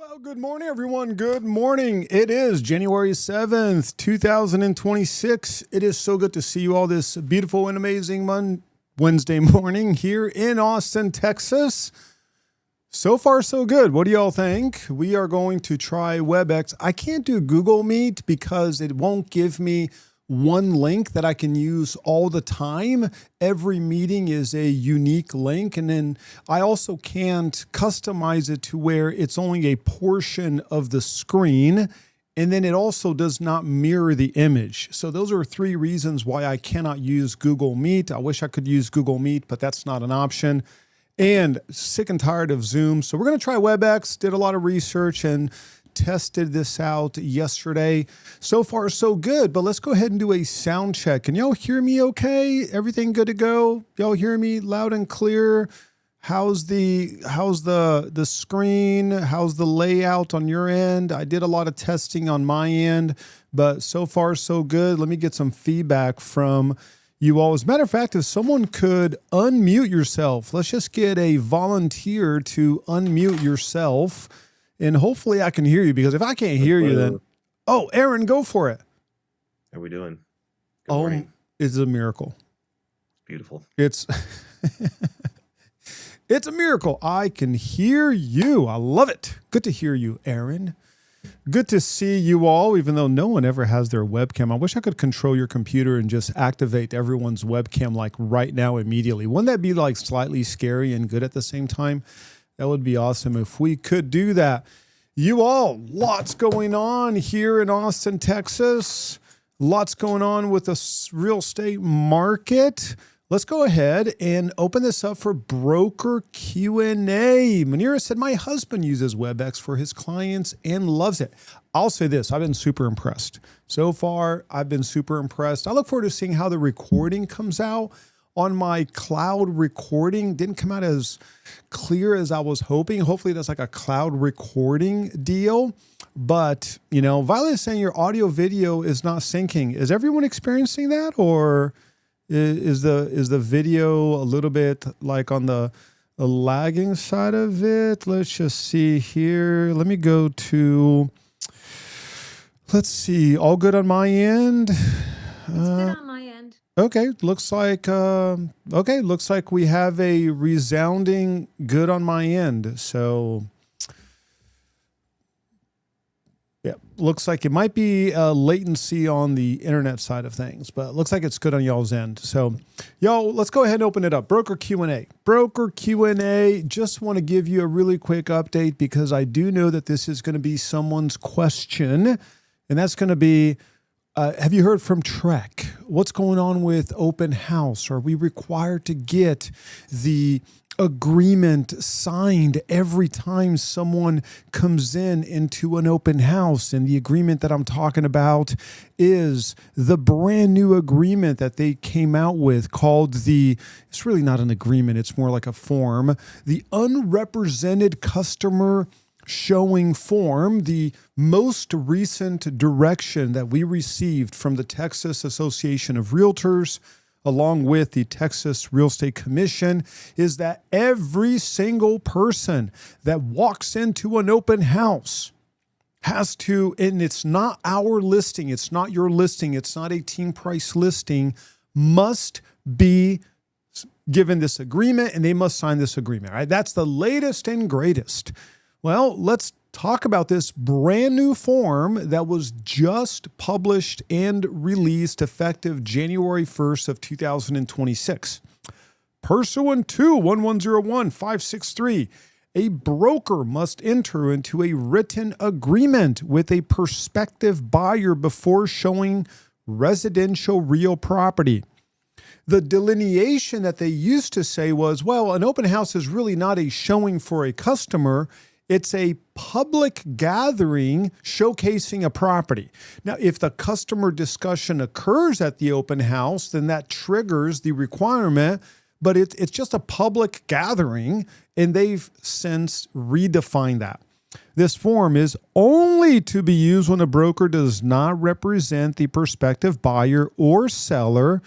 Well, good morning, everyone. Good morning. It is January 7th, 2026. It is so good to see you all this beautiful and amazing Wednesday morning here in Austin, Texas. So far, so good. What do y'all think? We are going to try WebEx. I can't do Google Meet because it won't give me one link that I can use all the time. Every meeting is a unique link. And then I also can't customize it to where it's only a portion of the screen. And then it also does not mirror the image. So those are three reasons why I cannot use Google Meet. I wish I could use Google Meet, but that's not an option. And sick and tired of Zoom. So we're going to try WebEx. Did a lot of research and tested this out yesterday. So far, so good. But let's go ahead and do a sound check. Can y'all hear me okay? Everything good to go? Y'all hear me loud and clear? How's the screen? How's the layout on your end? I did a lot of testing on my end, but so far, so good. Let me get some feedback from you all. As a matter of fact, if someone could unmute yourself, let's just get a volunteer to unmute yourself. And hopefully I can hear you, because if I can't hear you, then... Oh, Aaron, go for it. How are we doing? Good morning. It's a miracle. Beautiful. It's a miracle. I can hear you. I love it. Good to hear you, Aaron. Good to see you all, even though no one ever has their webcam. I wish I could control your computer and just activate everyone's webcam like right now immediately. Wouldn't that be like slightly scary and good at the same time? That would be awesome if we could do that. You all, lots going on here in Austin, Texas. Lots going on with the real estate market. Let's go ahead and open this up for broker Q&A. Manira said, my husband uses WebEx for his clients and loves it. I'll say this, I've been super impressed. So far, I've been super impressed. I look forward to seeing how the recording comes out. On my cloud recording, didn't come out as clear as I was hoping. Hopefully that's like a cloud recording deal. But, you know, Violet is saying your audio video is not syncing. Is everyone experiencing that? Or is the video a little bit like on the lagging side of it? Let's just see here. Let me go to, let's see, all good on my end? It's good on my end. Okay, looks like we have a resounding good on my end. So yeah, looks like it might be latency on the internet side of things, but it looks like it's good on y'all's end. So y'all, let's go ahead and open it up. Broker Q&A. Broker Q&A, just want to give you a really quick update because I do know that this is going to be someone's question, and that's going to be, have you heard from Trek? What's going on with open house? Are we required to get the agreement signed every time someone comes into an open house? And the agreement that I'm talking about is the brand new agreement that they came out with called it's really not an agreement, it's more like a form, the Unrepresented Customer Showing Form, the most recent direction that we received from the Texas Association of Realtors, along with the Texas Real Estate Commission, is that every single person that walks into an open house has to, and it's not our listing, it's not your listing, it's not a team price listing, must be given this agreement, and they must sign this agreement. Right? That's the latest and greatest. Well, let's talk about this brand new form that was just published and released effective January 1st of 2026. Pursuant to 1101563, a broker must enter into a written agreement with a prospective buyer before showing residential real property. The delineation that they used to say was, well, an open house is really not a showing for a customer. It's a public gathering showcasing a property. Now, if the customer discussion occurs at the open house, then that triggers the requirement, but it's just a public gathering, and they've since redefined that. This form is only to be used when a broker does not represent the prospective buyer or seller,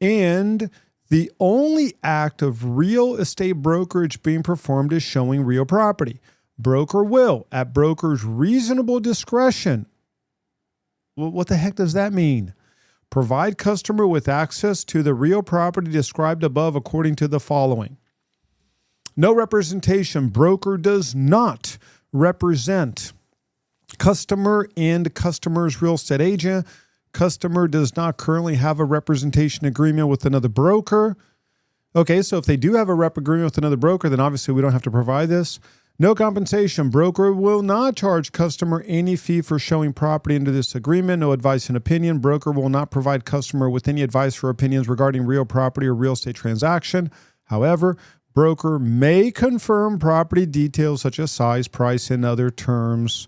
and the only act of real estate brokerage being performed is showing real property. Broker will, at broker's reasonable discretion. Well, what the heck does that mean? Provide customer with access to the real property described above according to the following. No representation. Broker does not represent customer and customer's real estate agent. Customer does not currently have a representation agreement with another broker. Okay, so if they do have a rep agreement with another broker, then obviously we don't have to provide this. No compensation. Broker will not charge customer any fee for showing property under this agreement. No advice and opinion. Broker will not provide customer with any advice or opinions regarding real property or real estate transaction. However, broker may confirm property details such as size, price, and other terms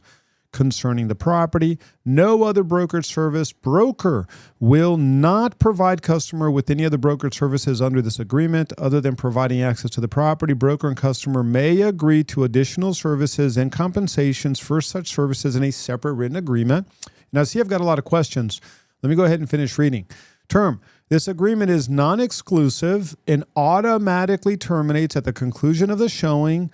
concerning the property. No other brokerage service. Broker will not provide customer with any other brokerage services under this agreement other than providing access to the property. Broker and customer may agree to additional services and compensations for such services in a separate written agreement. Now, see, I've got a lot of questions. Let me go ahead and finish reading. Term. This agreement is non-exclusive and automatically terminates at the conclusion of the showing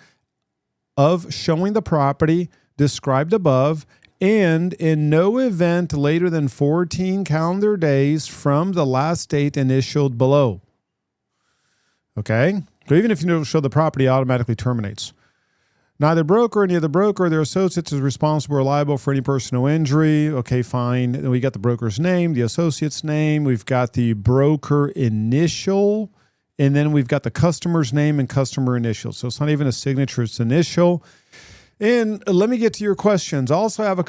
the property described above, and in no event later than 14 calendar days from the last date initialed below. Okay? So even if you don't show the property, it automatically terminates. Neither broker, any other broker, or their associates is responsible or liable for any personal injury. Okay, fine. Then we got the broker's name, the associate's name. We've got the broker initial, and then we've got the customer's name and customer initial. So it's not even a signature, it's initial. And let me get to your questions. Also, I have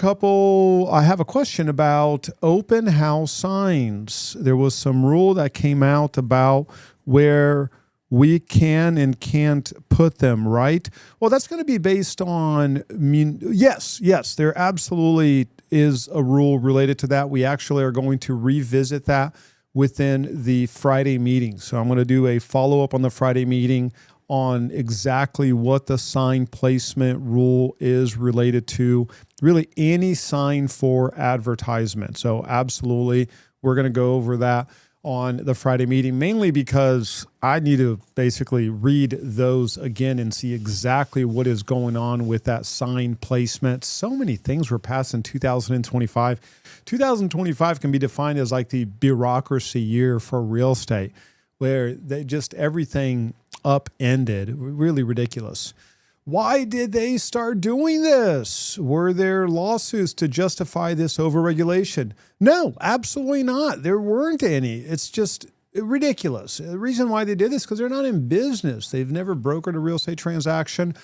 a question about open house signs. There was some rule that came out about where we can and can't put them, right? Well, that's going to be based on, yes, there absolutely is a rule related to that. We actually are going to revisit that within the Friday meeting. So I'm going to do a follow-up on the Friday meeting on exactly what the sign placement rule is related to really any sign for advertisement. So absolutely, we're going to go over that on the Friday meeting, mainly because I need to basically read those again and see exactly what is going on with that sign placement. So many things were passed in 2025. 2025 can be defined as like the bureaucracy year for real estate, where everything upended. Really ridiculous. Why did they start doing this? Were there lawsuits to justify this overregulation? No, absolutely not. There weren't any. It's just ridiculous. The reason why they did this is because they're not in business. They've never brokered a real estate transaction.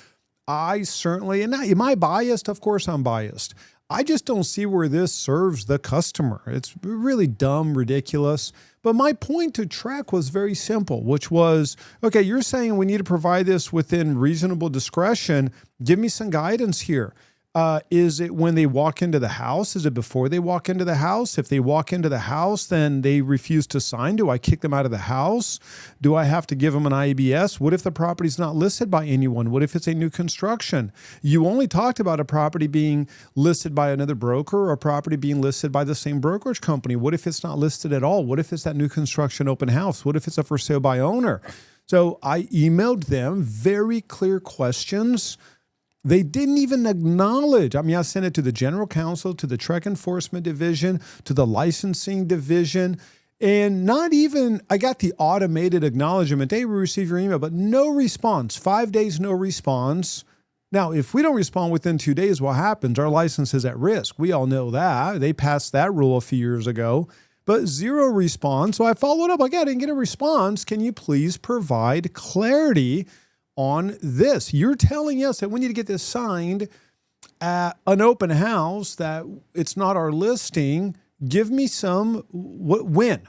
I certainly, and now, am I biased? Of course I'm biased. I just don't see where this serves the customer. It's really dumb, ridiculous. But my point to track was very simple, which was, okay, you're saying we need to provide this within reasonable discretion. Give me some guidance here. Is it when they walk into the house? Is it before they walk into the house? If they walk into the house, then they refuse to sign. Do I kick them out of the house? Do I have to give them an IBS? What if the property's not listed by anyone? What if it's a new construction? You only talked about a property being listed by another broker or a property being listed by the same brokerage company. What if it's not listed at all? What if it's that new construction open house? What if it's a for sale by owner? So I emailed them very clear questions. They didn't even acknowledge. I mean, I sent it to the general counsel, to the Trek Enforcement Division, to the licensing division, and not even, I got the automated acknowledgement. Hey, we received your email, but no response. 5 days, no response. Now, if we don't respond within 2 days, what happens? Our license is at risk. We all know that. They passed that rule a few years ago, but zero response. So I followed up. I didn't get a response. Can you please provide clarity on this? You're telling us that we need to get this signed at an open house, that it's not our listing. Give me some, when?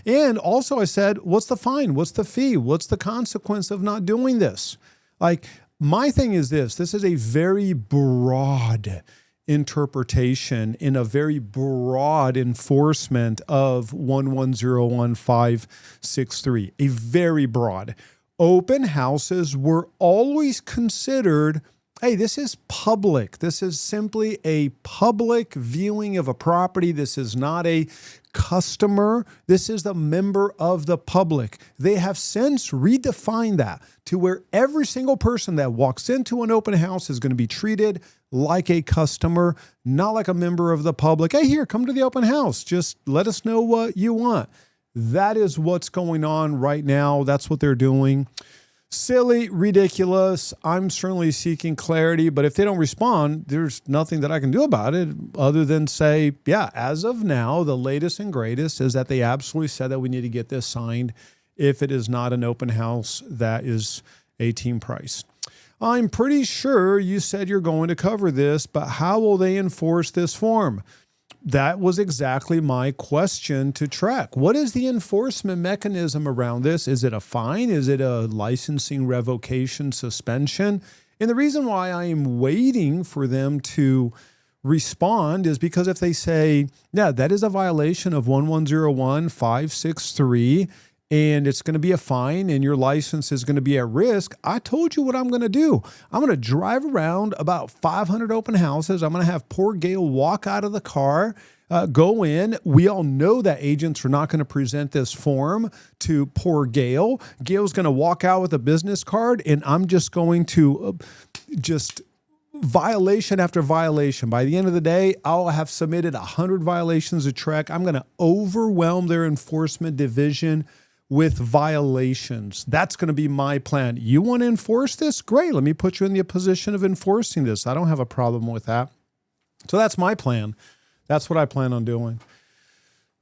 And also I said, what's the fine? What's the fee? What's the consequence of not doing this? Like, my thing is this is a very broad interpretation in a very broad enforcement of 1101563, a very broad. Open houses were always considered Hey, this is public. This is simply a public viewing of a property. This is not a customer. This is the member of the public. They have since redefined that to where every single person that walks into an open house is going to be treated like a customer, not like a member of the public. Hey, here, come to the open house. Just let us know what you want. That is what's going on right now. That's what they're doing. Silly, ridiculous. I'm certainly seeking clarity, but if they don't respond, there's nothing that I can do about it other than say, yeah, as of now, the latest and greatest is that they absolutely said that we need to get this signed if it is not an open house that is a team price. I'm pretty sure you said you're going to cover this, but how will they enforce this form? That was exactly my question to track. What is the enforcement mechanism around this? Is it a fine? Is it a licensing revocation suspension? And the reason why I am waiting for them to respond is because if they say, yeah, that is a violation of 1101563, and it's going to be a fine and your license is going to be at risk, I told you what I'm going to do. I'm going to drive around about 500 open houses. I'm going to have poor Gail walk out of the car, go in. We all know that agents are not going to present this form to poor Gail. Gail's going to walk out with a business card, and I'm just going to violation after violation. By the end of the day, I'll have submitted 100 violations to track. I'm going to overwhelm their enforcement division with violations. That's going to be my plan. You want to enforce this? Great. Let me put you in the position of enforcing this. I don't have a problem with that. So that's my plan. That's what I plan on doing.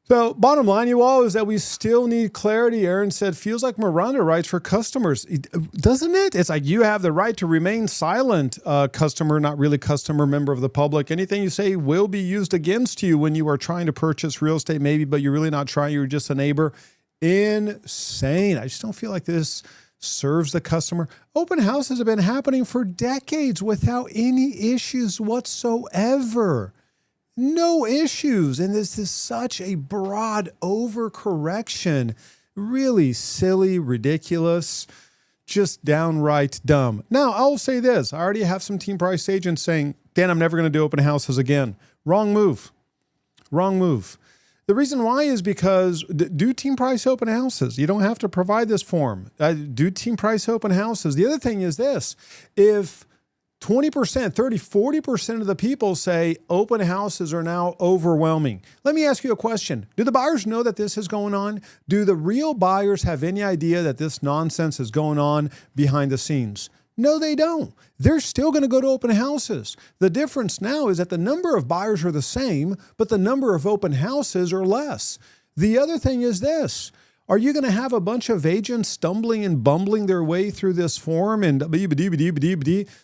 So bottom line, you all, is that we still need clarity. Aaron said, feels like Miranda rights for customers. Doesn't it? It's like you have the right to remain silent, customer, not really customer, member of the public. Anything you say will be used against you when you are trying to purchase real estate, maybe, but you're really not trying. You're just a neighbor. Insane. I just don't feel like this serves the customer. Open houses have been happening for decades without any issues whatsoever. No issues. And this is such a broad overcorrection. Really silly, ridiculous, just downright dumb. Now, I'll say this. I already have some team price agents saying, Dan, I'm never going to do open houses again. Wrong move. Wrong move. The reason why is because do team price open houses. You don't have to provide this form. Do team price open houses. The other thing is this. If 20%, 30, 40% of the people say open houses are now overwhelming. Let me ask you a question. Do the buyers know that this is going on? Do the real buyers have any idea that this nonsense is going on behind the scenes? No, they don't. They're still going to go to open houses. The difference now is that the number of buyers are the same, but the number of open houses are less. The other thing is this. Are you going to have a bunch of agents stumbling and bumbling their way through this form and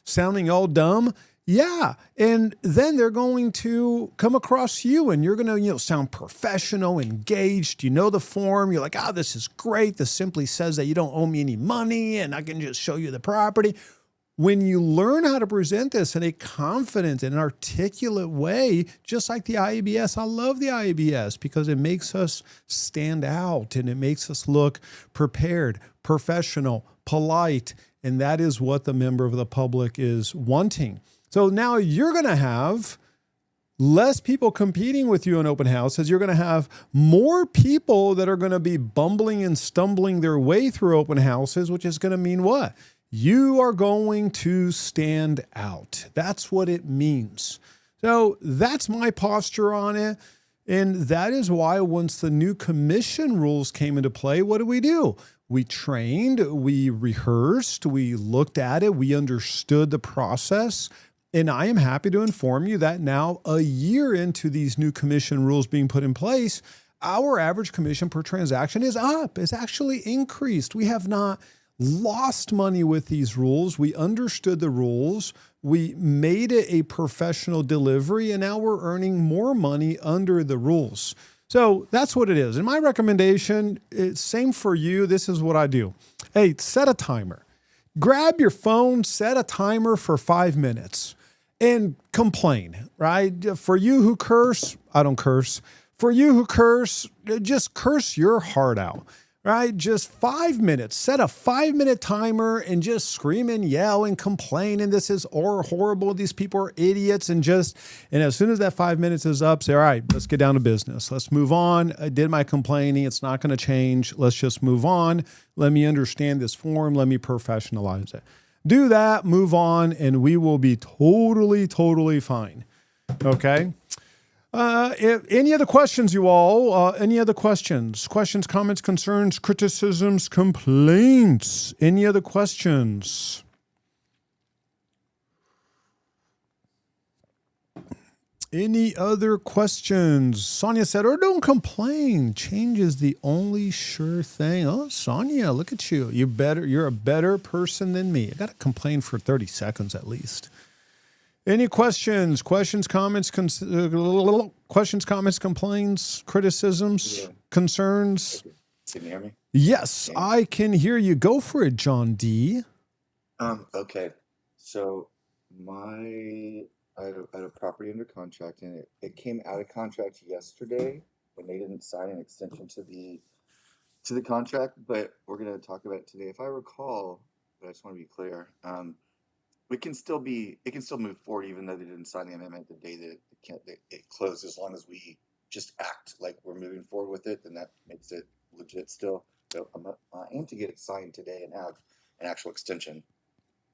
sounding all dumb? Yeah. And then they're going to come across you and you're going to, sound professional, engaged. You know the form. You're like, this is great. This simply says that you don't owe me any money and I can just show you the property. When you learn how to present this in a confident and articulate way, just like the IABS, I love the IABS because it makes us stand out and it makes us look prepared, professional, polite, and that is what the member of the public is wanting. So now you're going to have less people competing with you in open houses. You're going to have more people that are going to be bumbling and stumbling their way through open houses, which is going to mean what? You are going to stand out. That's what it means. So that's my posture on it. And that is why once the new commission rules came into play, what do? We trained, we rehearsed, we looked at it, we understood the process. And I am happy to inform you that now, a year into these new commission rules being put in place, our average commission per transaction is up. It's actually increased. We have not lost money with these rules. We understood the rules. We made it a professional delivery, and now we're earning more money under the rules. So that's what it is. And my recommendation, it's same for you. This is what I do. Hey, set a timer. Grab your phone, set a timer for 5 minutes and complain, right? For you who curse, I don't curse. For you who curse, just curse your heart out. right? Just 5 minutes. Set a 5-minute timer and just scream and yell and complain. And this is horrible. These people are idiots. And as soon as that 5 minutes is up, say, all right, let's get down to business. Let's move on. I did my complaining. It's not going to change. Let's just move on. Let me understand this form. Let me professionalize it. Do that, move on, and we will be totally fine. Okay? Any other questions, you all? Any other questions? Questions, comments, concerns, criticisms, complaints? Any other questions? Any other questions? Sonia said, or don't complain. Change is the only sure thing. Oh, Sonia, look at you. You're a better person than me. I got to complain for 30 seconds at least. Any questions? Questions, comments, complaints, criticisms, concerns? Can you hear me? Yes, I can hear you. Go for it, John D. Okay. So I had a property under contract, and it came out of contract yesterday, and they didn't sign an extension to the contract. But we're going to talk about it today. If I recall, but I just want to be clear. It can still move forward even though they didn't sign the amendment the day that it closed, as long as we just act like we're moving forward with it, then that makes it legit still. So I aim to get it signed today and have an actual extension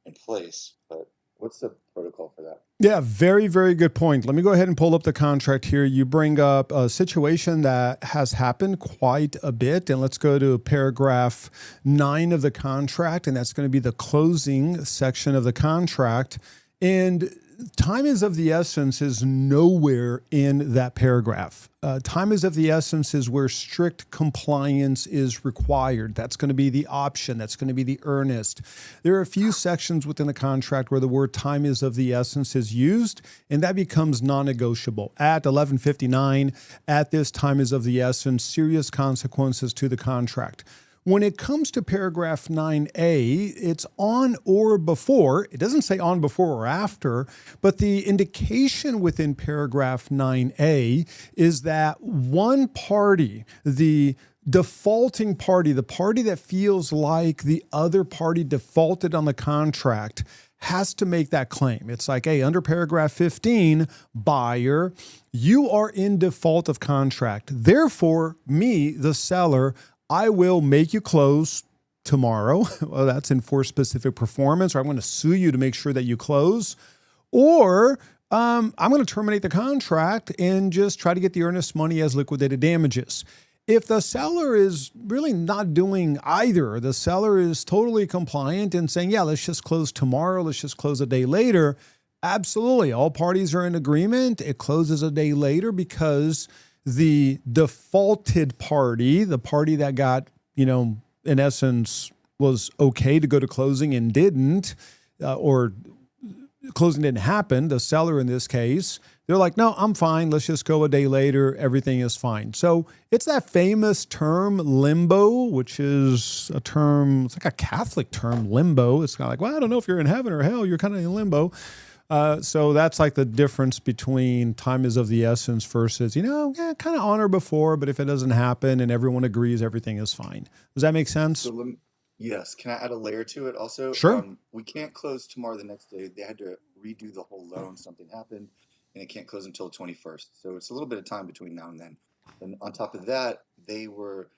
in place. But what's the protocol for that? Yeah, very, very good point. Let me go ahead and pull up the contract here. You bring up a situation that has happened quite a bit. And let's go to paragraph 9 of the contract. And that's going to be the closing section of the contract. And time is of the essence is nowhere in that paragraph. Time is of the essence is where strict compliance is required. That's going to be the option. That's going to be the earnest. There are a few sections within the contract where the word time is of the essence is used, and that becomes non-negotiable. At 11:59, at this time is of the essence, serious consequences to the contract. When it comes to paragraph 9A, it's on or before. It doesn't say on, before, or after, but the indication within paragraph 9A is that one party, the defaulting party, the party that feels like the other party defaulted on the contract, has to make that claim. It's like, hey, under paragraph 15, buyer, you are in default of contract. Therefore, me, the seller, I will make you close tomorrow. Well, that's enforced specific performance, or I'm going to sue you to make sure that you close. Or I'm going to terminate the contract and just try to get the earnest money as liquidated damages. If the seller is really not doing either, the seller is totally compliant and saying, yeah, let's just close tomorrow, let's just close a day later, absolutely. All parties are in agreement. It closes a day later because the defaulted party, the party that got, in essence, was okay to go to closing and didn't, or closing didn't happen, the seller in this case, they're like, no, I'm fine. Let's just go a day later. Everything is fine. So it's that famous term limbo, which is a term, it's like a Catholic term, limbo. It's kind of like, well, I don't know if you're in heaven or hell. You're kind of in limbo. So that's like the difference between time is of the essence versus, kind of on or before, but if it doesn't happen and everyone agrees, everything is fine. Does that make sense? So yes. Can I add a layer to it also? Sure. We can't close tomorrow the next day. They had to redo the whole loan. Something happened, and it can't close until the 21st. So it's a little bit of time between now and then. And on top of that, they were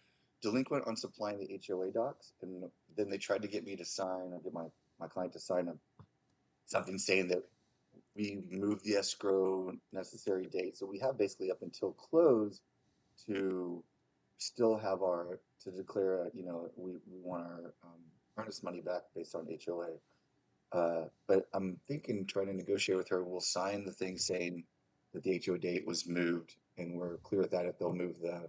delinquent on supplying the HOA docs. And then they tried to get me to sign, or get my client to sign something saying that we moved the escrow necessary date. So we have basically up until close to still have to declare, we want our earnest money back based on HOA. But I'm thinking, trying to negotiate with her, we'll sign the thing saying that the HOA date was moved, and we're clear with that if they'll move the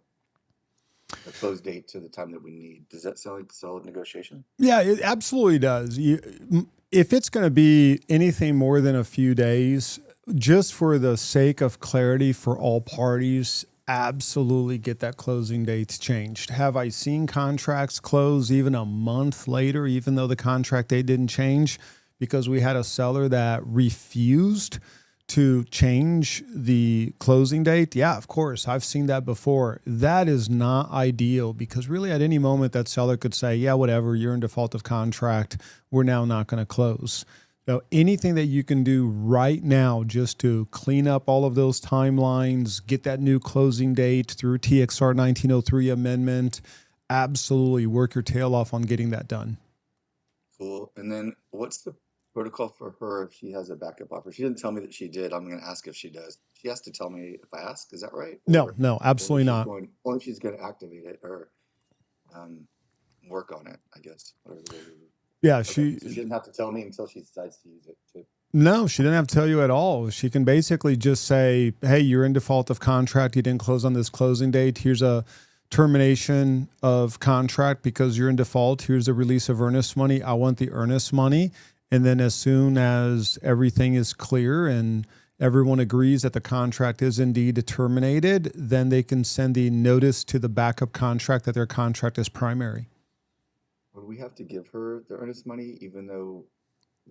close date to the time that we need. Does that sound like solid negotiation? Yeah, it absolutely does. If it's going to be anything more than a few days, just for the sake of clarity for all parties, absolutely get that closing date changed. Have I seen contracts close even a month later, even though the contract date didn't change, because we had a seller that refused to change the closing date, yeah, of course, I've seen that before. That is not ideal because really at any moment that seller could say, yeah, whatever, you're in default of contract. We're now not going to close. So anything that you can do right now just to clean up all of those timelines, get that new closing date through TXR 1903 amendment, absolutely work your tail off on getting that done. Cool. And then what's the protocol for her if she has a backup offer? She didn't tell me that she did. I'm going to ask if she does. She has to tell me if I ask. Is that right? No, absolutely not. Or she's going to activate it or work on it, I guess. Yeah, so she didn't have to tell me until she decides to use it too. No, she didn't have to tell you at all. She can basically just say, hey, you're in default of contract. You didn't close on this closing date. Here's a termination of contract because you're in default. Here's a release of earnest money. I want the earnest money. And then as soon as everything is clear and everyone agrees that the contract is indeed terminated, then they can send the notice to the backup contract that their contract is primary. Would we have to give her the earnest money even though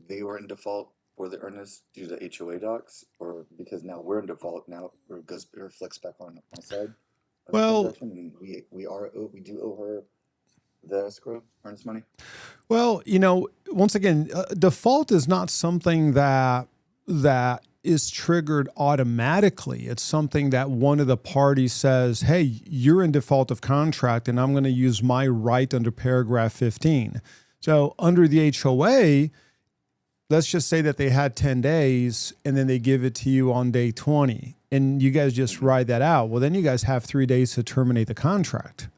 they were in default for the earnest due to HOA docs, or because now we're in default now it reflects back on my side of the transaction, and we do owe her the escrow earnest money? Well, once again, default is not something that is triggered automatically. It's something that one of the parties says, hey, you're in default of contract and I'm going to use my right under paragraph 15. So under the HOA, let's just say that they had 10 days and then they give it to you on day 20 and you guys just ride that out. Well, then you guys have 3 days to terminate the contract.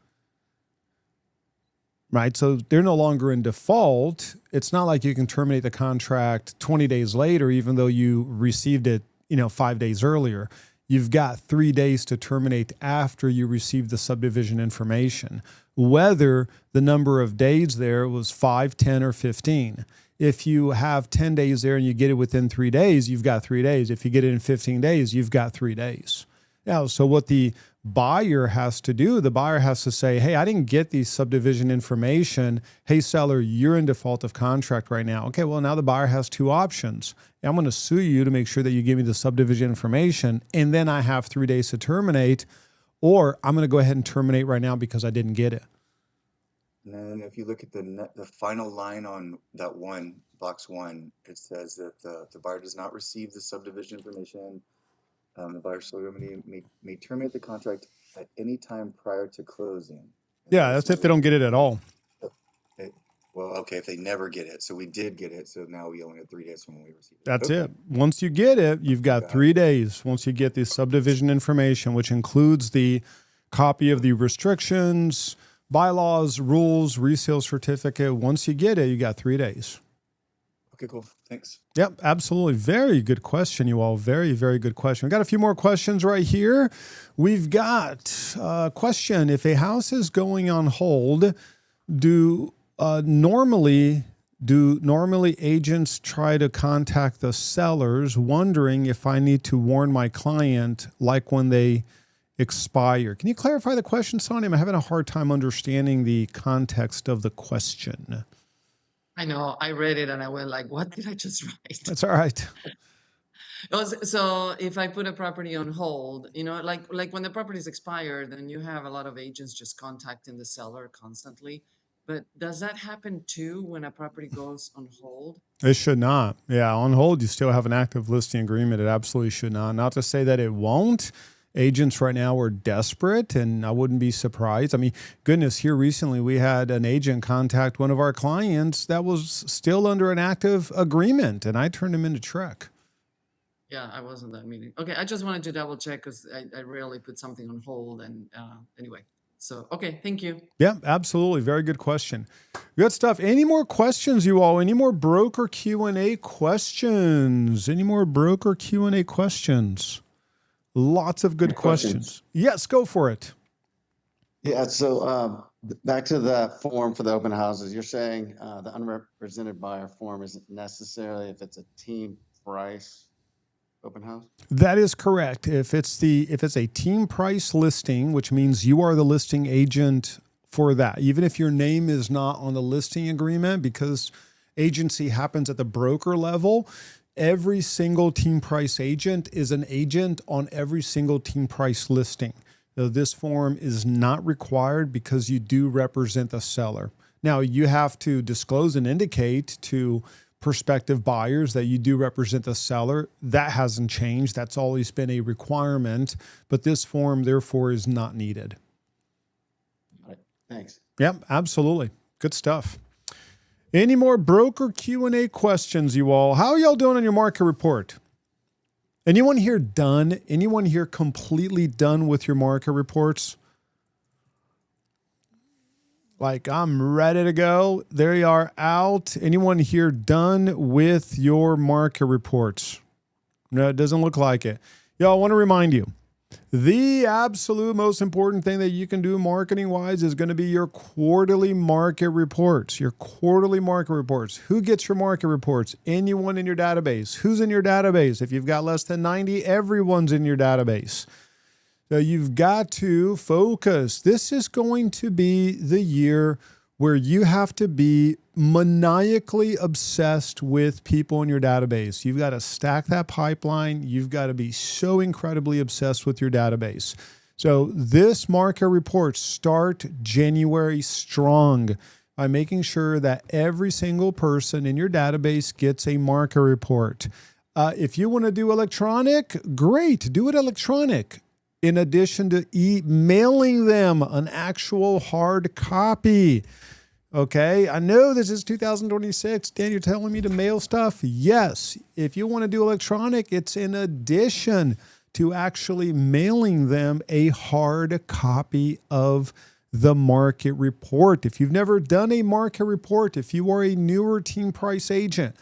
Right? So they're no longer in default. It's not like you can terminate the contract 20 days later, even though you received it, 5 days earlier. You've got 3 days to terminate after you receive the subdivision information, whether the number of days there was 5, 10, or 15. If you have 10 days there and you get it within 3 days, you've got 3 days. If you get it in 15 days, you've got 3 days. Now, so what the buyer has to do, the buyer has to say, hey, I didn't get the subdivision information. Hey, seller, you're in default of contract right now. Okay, well, now the buyer has 2 options. I'm going to sue you to make sure that you give me the subdivision information, and then I have 3 days to terminate, or I'm going to go ahead and terminate right now because I didn't get it. And then if you look at the final line on that box 1, it says that the buyer does not receive the subdivision information. The buyer may terminate the contract at any time prior to closing. Yeah, that's if they don't get it at all. Okay, if they never get it. So we did get it. So now we only have 3 days from when we received it. That's it. Once you get it, you've got 3 days. Once you get the subdivision information, which includes the copy of the restrictions, bylaws, rules, resale certificate. Once you get it, you got 3 days. Okay, cool. Thanks. Yep, absolutely. Very good question, you all. Very, very good question. We got a few more questions right here. We've got a question. If a house is going on hold, do normally agents try to contact the sellers wondering if I need to warn my client like when they expire? Can you clarify the question, Sonny? I'm having a hard time understanding the context of the question. I know. I read it and I went like, what did I just write? That's all right. So if I put a property on hold, like when the property is expired, then you have a lot of agents just contacting the seller constantly. But does that happen too when a property goes on hold? It should not. Yeah, on hold, you still have an active listing agreement. It absolutely should not. Not to say that it won't. Agents right now are desperate, and I wouldn't be surprised. I mean, goodness, here recently we had an agent contact one of our clients that was still under an active agreement, and I turned him into Trek. Yeah, I wasn't at that meeting. Okay, I just wanted to double check because I rarely put something on hold. And anyway, so, okay, thank you. Yeah, absolutely. Very good question. Good stuff. Any more questions, you all? Any more broker Q&A questions? Any more broker Q&A questions? Lots of good questions. Yes, go for it. Yeah, so back to the form for the open houses. You're saying the unrepresented buyer form isn't necessarily if it's a team price open house? That is correct. If it's a team price listing, which means you are the listing agent for that, even if your name is not on the listing agreement, because agency happens at the broker level, every single team price agent is an agent on every single team price listing. So this form is not required because you do represent the seller. Now, you have to disclose and indicate to prospective buyers that you do represent the seller. That hasn't changed. That's always been a requirement, but this form, therefore, is not needed. All right. Thanks. Yep, absolutely. Good stuff. Any more broker Q&A questions, you all? How are y'all doing on your market report? Anyone here done? Anyone here completely done with your market reports? Like, I'm ready to go. There you are, out. Anyone here done with your market reports? No, it doesn't look like it. Y'all, I want to remind you, the absolute most important thing that you can do marketing-wise is going to be your quarterly market reports. Your quarterly market reports. Who gets your market reports? Anyone in your database. Who's in your database? If you've got less than 90, everyone's in your database. So you've got to focus. This is going to be the year where you have to be maniacally obsessed with people in your database. You've got to stack that pipeline. You've got to be so incredibly obsessed with your database. So this market report, start January strong by making sure that every single person in your database gets a market report. If you want to do electronic, great, do it electronic. In addition to emailing them an actual hard copy. Okay, I know this is 2026. Dan, you're telling me to mail stuff? Yes. If you want to do electronic, it's in addition to actually mailing them a hard copy of the market report. If you've never done a market report, if you are a newer team price agent,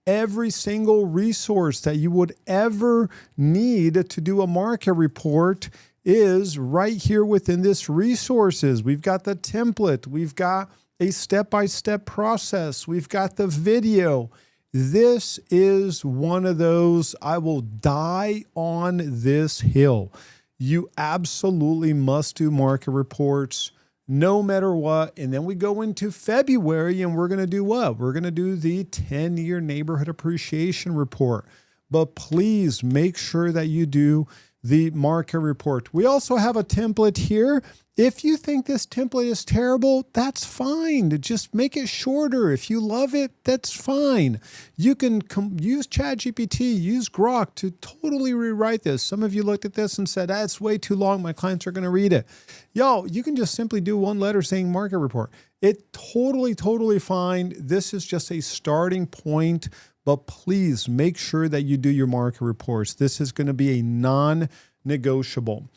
every single resource that you would ever need to do a market report is right here within this resources. We've got the template. We've got a step-by-step process. We've got the video. This is one of those, I will die on this hill. You absolutely must do market reports no matter what. And then we go into February and we're going to do what? We're going to do the 10-year neighborhood appreciation report. But please make sure that you do the market report. We also have a template here. If you think this template is terrible, that's fine. Just make it shorter. If you love it, that's fine. You can use ChatGPT, use Grok to totally rewrite this. Some of you looked at this and said, it's way too long. My clients are going to read it. Y'all, you can just simply do one letter saying market report. It totally fine. This is just a starting point, but please make sure that you do your market reports. This is going to be a non-negotiable.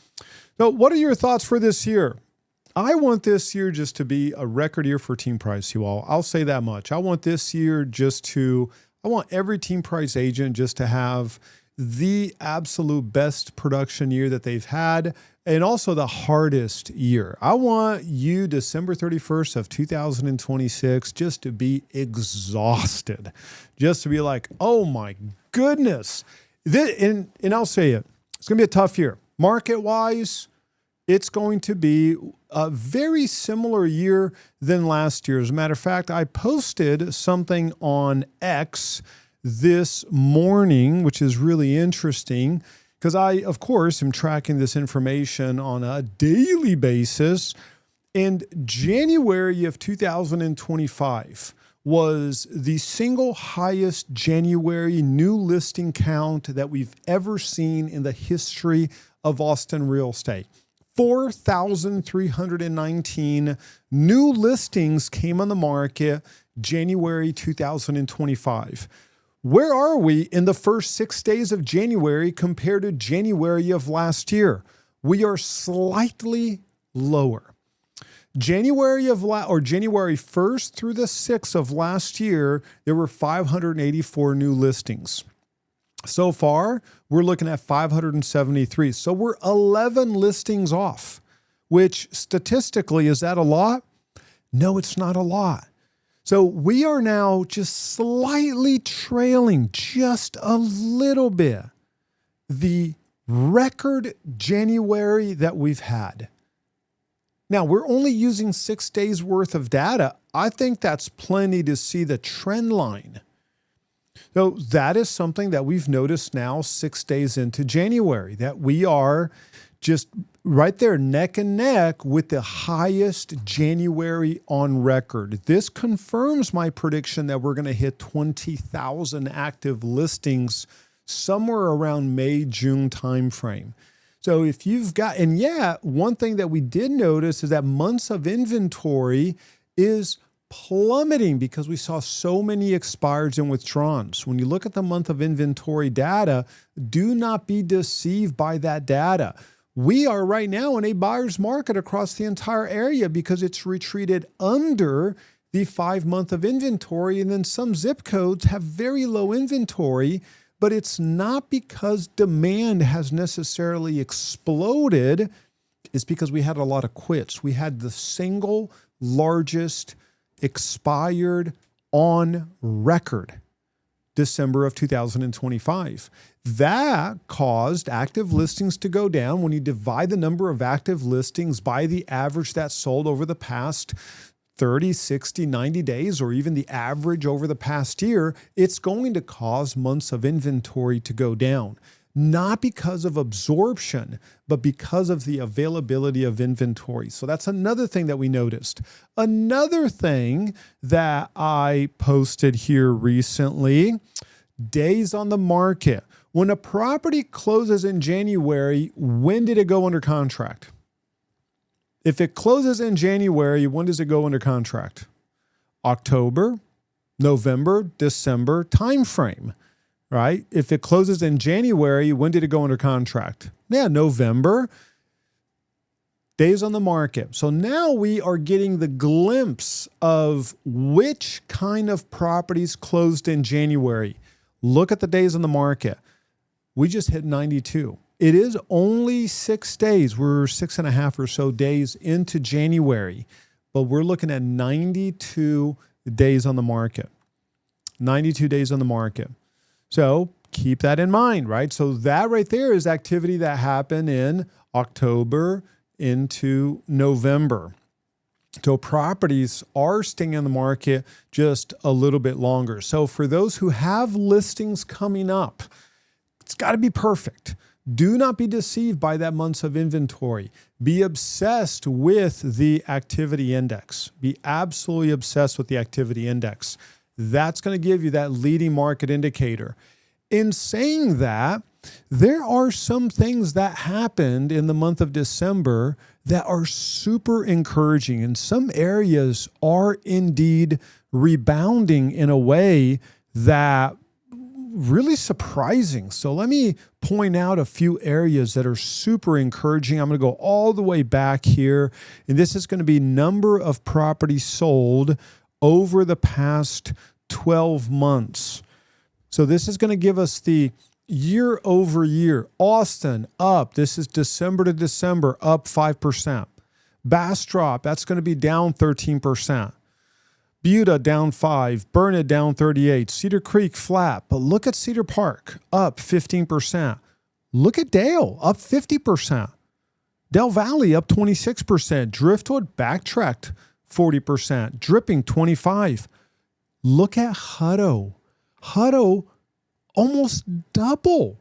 So what are your thoughts for this year? I want this year just to be a record year for team price, you all. I'll say that much. I want this year I want every team price agent just to have the absolute best production year that they've had and also the hardest year. I want you December 31st of 2026 just to be exhausted, just to be like, oh my goodness. And I'll say it, it's going to be a tough year. Market-wise, it's going to be a very similar year than last year. As a matter of fact, I posted something on X this morning, which is really interesting because I, of course, am tracking this information on a daily basis. And January of 2025 was the single highest January new listing count that we've ever seen in the history of Austin real estate. 4,319 new listings came on the market January 2025. Where are we in the first 6 days of January compared to January of last year? We are slightly lower. January 1st through the 6th of last year, there were 584 new listings. So far, we're looking at 573. So we're 11 listings off, which statistically, is that a lot? No, it's not a lot. So we are now just slightly trailing just a little bit the record January that we've had. Now, we're only using 6 days worth of data. I think that's plenty to see the trend line. So that is something that we've noticed now 6 days into January, that we are just right there neck and neck with the highest January on record. This confirms my prediction that we're going to hit 20,000 active listings somewhere around May, June timeframe. So if you've got, and yeah, one thing that we did notice is that months of inventory is plummeting because we saw so many expireds and withdrawns. When you look at the month of inventory data, do not be deceived by that data. We are right now in a buyer's market across the entire area because it's retreated under the 5 month of inventory. And then some zip codes have very low inventory, but it's not because demand has necessarily exploded. It's because we had a lot of quits. We had the single largest expired on record December of 2025. That caused active listings to go down. When you divide the number of active listings by the average that sold over the past 30, 60, 90 days, or even the average over the past year, it's going to cause months of inventory to go down. Not because of absorption, but because of the availability of inventory. So that's another thing that we noticed. Another thing that I posted here recently, days on the market. When a property closes in January, when did it go under contract? If it closes in January, when does it go under contract? October, November, December timeframe. Right? If it closes in January, when did it go under contract? Yeah, November. Days on the market. So now we are getting the glimpse of which kind of properties closed in January. Look at the days on the market. We just hit 92. It is only 6 days. We're 6.5 or so days into January, but we're looking at 92 days on the market. 92 days on the market. So keep that in mind, right? So that right there is activity that happened in October into November. So properties are staying in the market just a little bit longer. So for those who have listings coming up, it's got to be perfect. Do not be deceived by that months of inventory. Be obsessed with the activity index. Be absolutely obsessed with the activity index. That's going to give you that leading market indicator. In saying that, there are some things that happened in the month of December that are super encouraging, and some areas are indeed rebounding in a way that really surprising. So let me point out a few areas that are super encouraging. I'm going to go all the way back here, and this is going to be number of properties sold over the past 12 months. So this is going to give us the year over year. Austin up. This is December to December, up 5%. Bastrop, that's going to be down 13%. Buda down 5, Burnett down 38, Cedar Creek flat. But look at Cedar Park, up 15%. Look at Dale, up 50%. Del Valley, up 26%. Driftwood backtracked 40%. Dripping 25%. Look at Hutto. Hutto, almost double.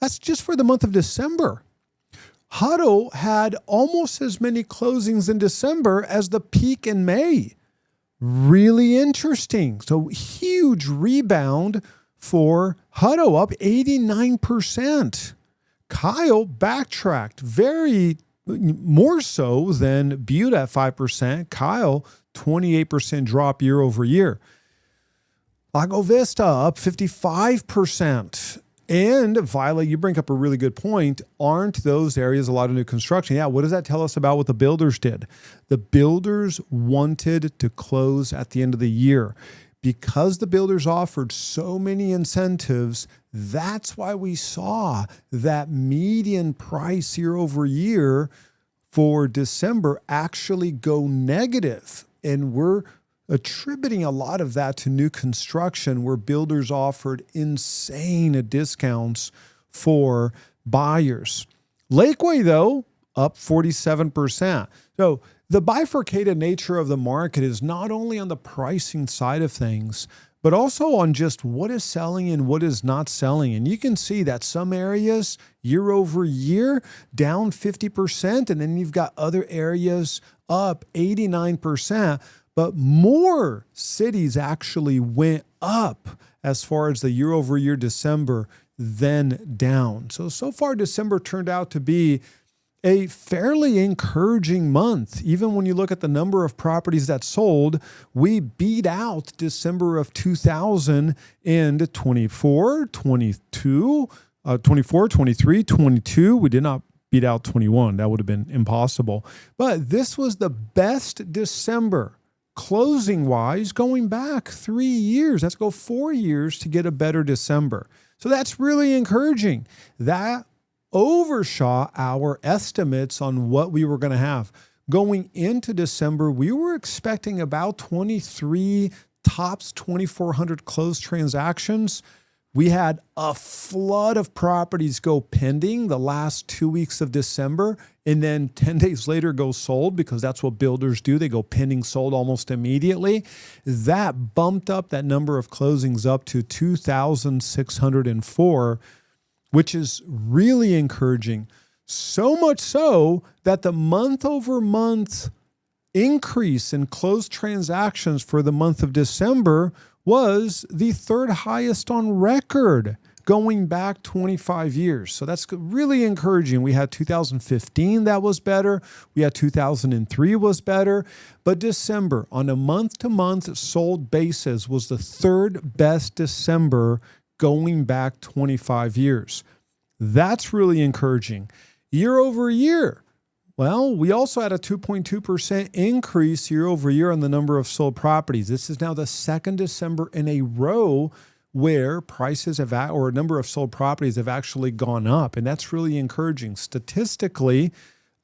That's just for the month of December. Hutto had almost as many closings in December as the peak in May. Really interesting. So huge rebound for Hutto, up 89%. Kyle backtracked very more so than Butte at 5%. Kyle, 28% drop year over year. Lago Vista up 55%. And Violet, you bring up a really good point. Aren't those areas a lot of new construction? Yeah, what does that tell us about what the builders did? The builders wanted to close at the end of the year. Because the builders offered so many incentives, that's why we saw that median price year over year for December actually go negative. And we're attributing a lot of that to new construction where builders offered insane discounts for buyers. Lakeway, though, up 47%. So the bifurcated nature of the market is not only on the pricing side of things, but also on just what is selling and what is not selling. And you can see that some areas year over year down 50%, and then you've got other areas up 89%, but more cities actually went up as far as the year over year December than down. So far December turned out to be a fairly encouraging month. Even when you look at the number of properties that sold, we beat out December of 2024, 22, 24, 23, 22. We did not beat out 21. That would have been impossible. But this was the best December closing wise going back 3 years. Let's go 4 years to get a better December. So that's really encouraging. That overshot our estimates on what we were going to have. Going into December, we were expecting about 23, tops 2,400 closed transactions. We had a flood of properties go pending the last 2 weeks of December, and then 10 days later go sold, because that's what builders do. They go pending, sold almost immediately. That bumped up that number of closings up to 2,604, which is really encouraging. So much so that the month over month increase in closed transactions for the month of December was the third highest on record going back 25 years. So that's really encouraging. We had 2015 that was better. We had 2003 was better. But December on a month-to-month sold basis was the third best December going back 25 years. That's really encouraging. Year over year, well, we also had a 2.2% increase year over year on the number of sold properties. This is now the second December in a row where prices have, or number of sold properties have actually gone up. And that's really encouraging. Statistically,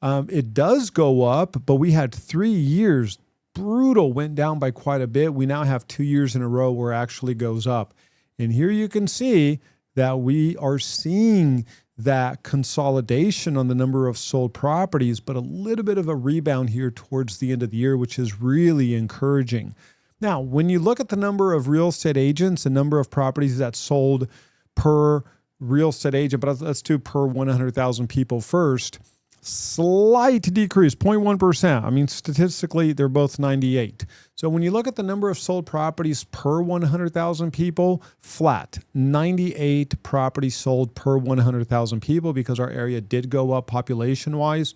it does go up, but we had 3 years, brutal, went down by quite a bit. We now have 2 years in a row where it actually goes up. And here you can see that we are seeing that consolidation on the number of sold properties, but a little bit of a rebound here towards the end of the year, which is really encouraging. Now, when you look at the number of real estate agents, the number of properties that sold per real estate agent, but let's do per 100,000 people first, slight decrease, 0.1%. I mean, statistically, they're both 98. So when you look at the number of sold properties per 100,000 people, flat, 98 properties sold per 100,000 people, because our area did go up population-wise.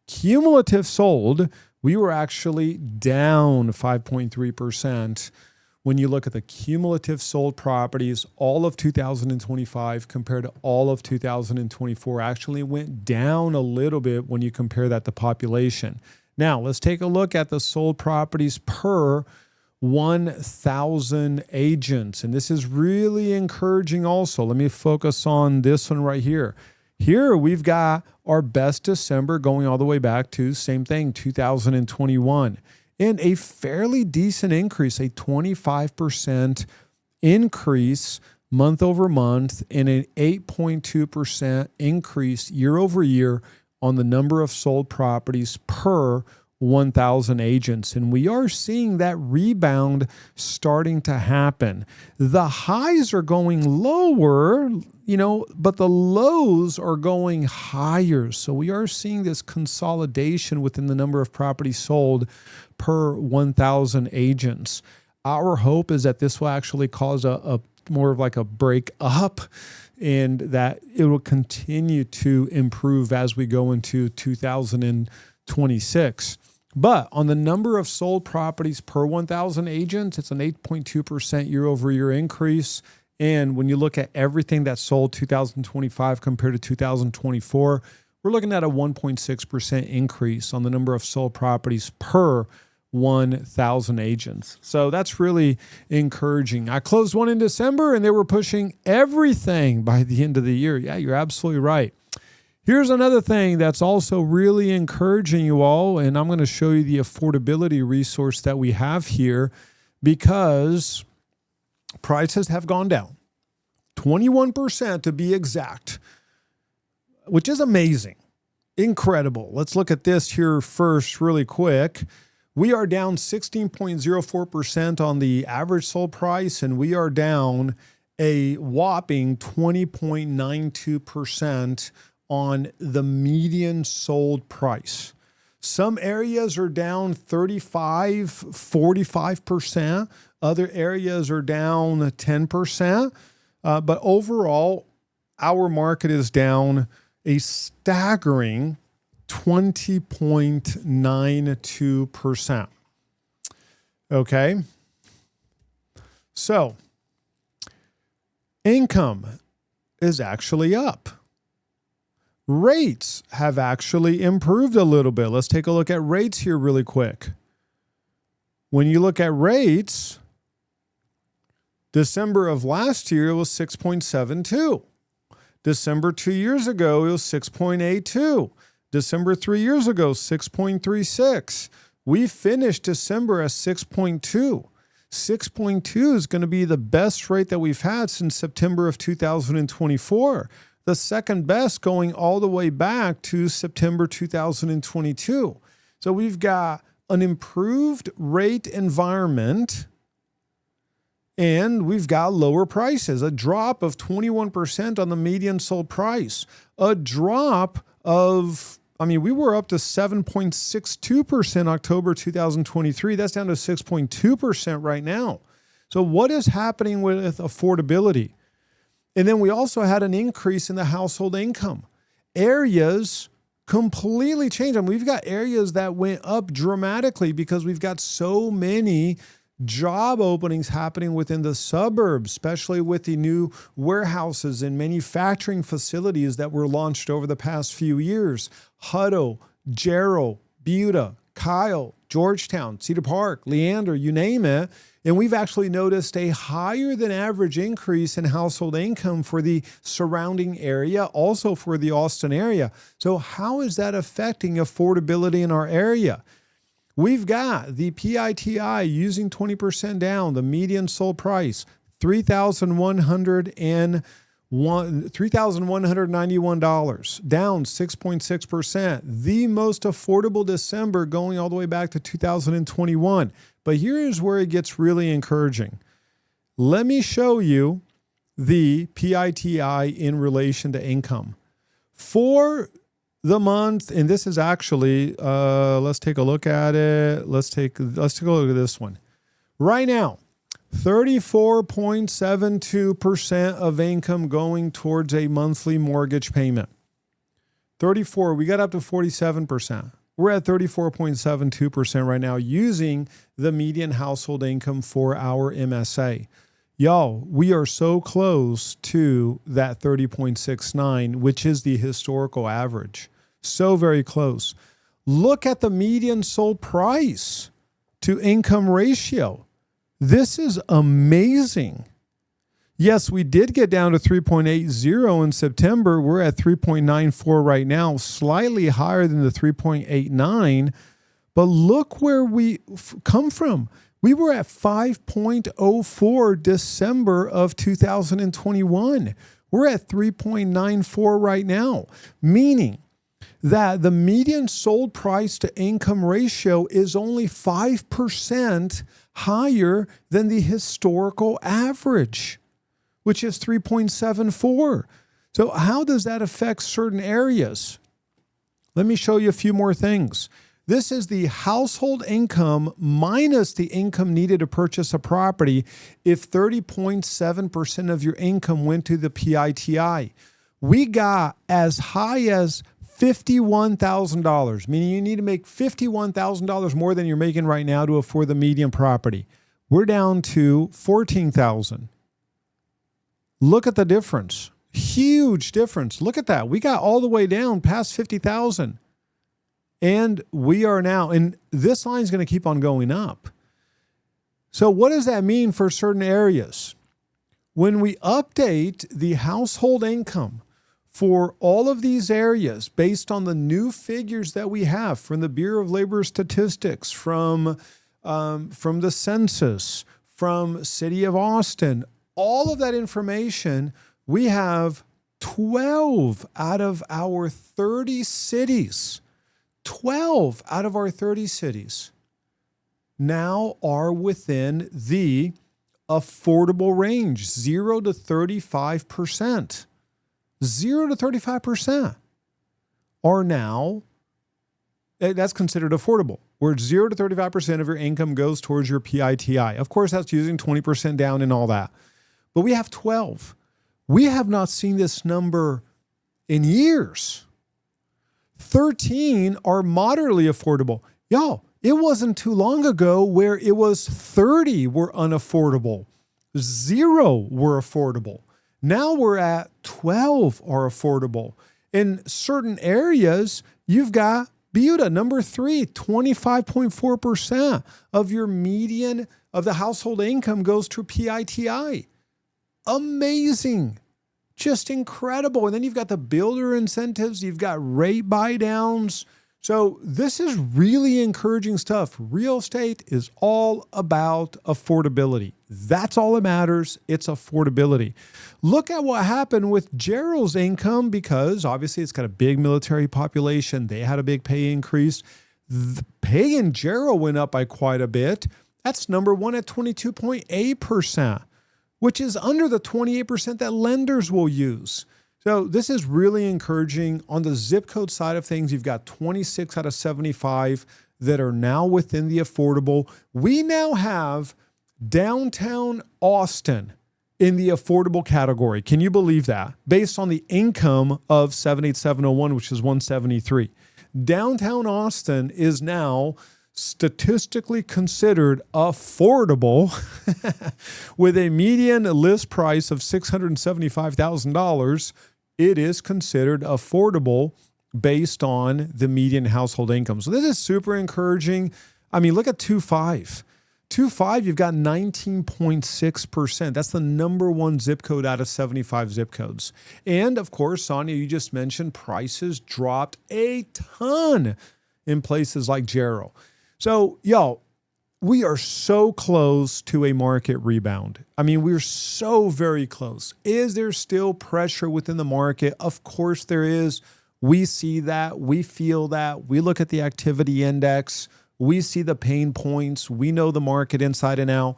Cumulative sold, we were actually down 5.3%. When you look at the cumulative sold properties, all of 2025 compared to all of 2024 actually went down a little bit when you compare that to population. Now, let's take a look at the sold properties per 1,000 agents. And this is really encouraging also. Let me focus on this one right here. Here we've got our best December going all the way back to, same thing, 2021. And a fairly decent increase, a 25% increase month over month, and an 8.2% increase year over year on the number of sold properties per 1,000 agents. And we are seeing that rebound starting to happen. The highs are going lower, but the lows are going higher. So we are seeing this consolidation within the number of properties sold per 1,000 agents. Our hope is that this will actually cause a more of like a break up, and that it will continue to improve as we go into 2026. But on the number of sold properties per 1,000 agents, it's an 8.2% year over year increase. And when you look at everything that sold 2025 compared to 2024, we're looking at a 1.6% increase on the number of sold properties per 1,000 agents. So that's really encouraging. I closed one in December and they were pushing everything by the end of the year. Yeah, you're absolutely right. Here's another thing that's also really encouraging you all, and I'm going to show you the affordability resource that we have here, because prices have gone down 21% to be exact, which is amazing. Incredible. Let's look at this here first really quick. We are down 16.04% on the average sold price, and we are down a whopping 20.92% on the median sold price. Some areas are down 35, 45%. Other areas are down 10%. But overall, our market is down a staggering 20.92%. Okay. So income is actually up. Rates have actually improved a little bit. Let's take a look at rates here really quick. When you look at rates, December of last year was 6.72. December 2 years ago, it was 6.82. December 3 years ago, 6.36. We finished December at 6.2. 6.2 is going to be the best rate that we've had since September of 2024. The second best going all the way back to September 2022. So we've got an improved rate environment and we've got lower prices, a drop of 21% on the median sold price, a drop of, we were up to 7.62% October 2023. That's down to 6.2% right now. So what is happening with affordability? And then we also had an increase in the household income. Areas completely changed. We've got areas that went up dramatically because we've got so many job openings happening within the suburbs, especially with the new warehouses and manufacturing facilities that were launched over the past few years. Hutto, Jarrow, Buda, Kyle, Georgetown, Cedar Park, Leander, you name it. And we've actually noticed a higher than average increase in household income for the surrounding area, also for the Austin area. So how is that affecting affordability in our area? We've got the PITI using 20% down, the median sold price, $3,191, down 6.6%. The most affordable December going all the way back to 2021. But here's where it gets really encouraging. Let me show you the PITI in relation to income. For the month, and this is actually, let's take a look at it. Let's take a look at this one. Right now, 34.72% of income going towards a monthly mortgage payment. 34, we got up to 47%. We're at 34.72% right now using the median household income for our MSA. Y'all, we are so close to that 30.69, which is the historical average. So very close. Look at the median sold price to income ratio. This is amazing. Yes, we did get down to 3.80 in September. We're at 3.94 right now, slightly higher than the 3.89. But look where we come from. We were at 5.04 December of 2021. We're at 3.94 right now, meaning that the median sold price to income ratio is only 5% higher than the historical average, which is 3.74. So how does that affect certain areas? Let me show you a few more things. This is the household income minus the income needed to purchase a property if 30.7% of your income went to the PITI. We got as high as $51,000, meaning you need to make $51,000 more than you're making right now to afford the median property. We're down to $14,000. Look at the difference. Huge difference. Look at that. We got all the way down past $50,000. And we are now, and this line is going to keep on going up. So what does that mean for certain areas? When we update the household income for all of these areas based on the new figures that we have from the Bureau of Labor Statistics, from the census, from City of Austin, all of that information, we have 12 out of our 30 cities. 12 out of our 30 cities now are within the affordable range, 0 to 35%. 0 to 35% are now, that's considered affordable, where 0 to 35% of your income goes towards your PITI. Of course, that's using 20% down and all that. But we have 12. We have not seen this number in years. 13 are moderately affordable. Y'all, it wasn't too long ago where it was 30 were unaffordable. 0 were affordable. Now we're at 12 are affordable. In certain areas, you've got Buda, number 3, 25.4% of your median of the household income goes to PITI. Amazing. Just incredible. And then you've got the builder incentives. You've got rate buy downs. So this is really encouraging stuff. Real estate is all about affordability. That's all that matters. It's affordability. Look at what happened with Gerald's income, because obviously it's got a big military population. They had a big pay increase. The pay in Gerald went up by quite a bit. That's number 1 at 22.8%, which is under the 28% that lenders will use. So this is really encouraging. On the zip code side of things, you've got 26 out of 75 that are now within the affordable. We now have downtown Austin in the affordable category. Can you believe that? Based on the income of 78701, which is 173. Downtown Austin is now statistically considered affordable with a median list price of $675,000. It is considered affordable based on the median household income. So this is super encouraging. I mean, look at 2.5. 2.5, you've got 19.6%. That's the number 1 zip code out of 75 zip codes. And of course, Sonia, you just mentioned prices dropped a ton in places like Gerald. So, y'all, we are so close to a market rebound. I mean, we're so very close. Is there still pressure within the market? Of course there is. We see that. We feel that. We look at the activity index. We see the pain points. We know the market inside and out.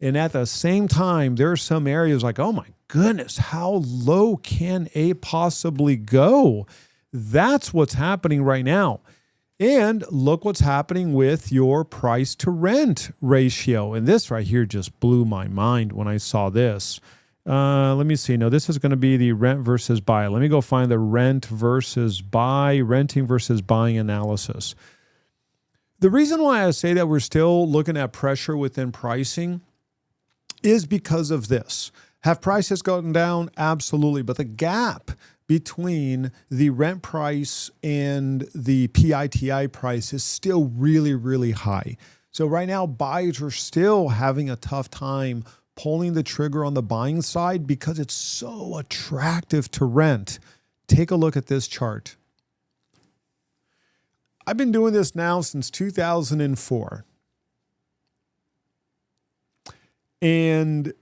And at the same time, there are some areas like, oh my goodness, how low can a possibly go? That's what's happening right now. And look what's happening with your price to rent ratio. And this right here just blew my mind when I saw this. Let me see. No, this is going to be the rent versus buy. Let me go find the rent versus buy, renting versus buying analysis. The reason why I say that we're still looking at pressure within pricing is because of this. Have prices gotten down? Absolutely. But the gap between the rent price and the PITI price is still really, really high. So right now, buyers are still having a tough time pulling the trigger on the buying side because it's so attractive to rent. Take a look at this chart. I've been doing this now since 2004. And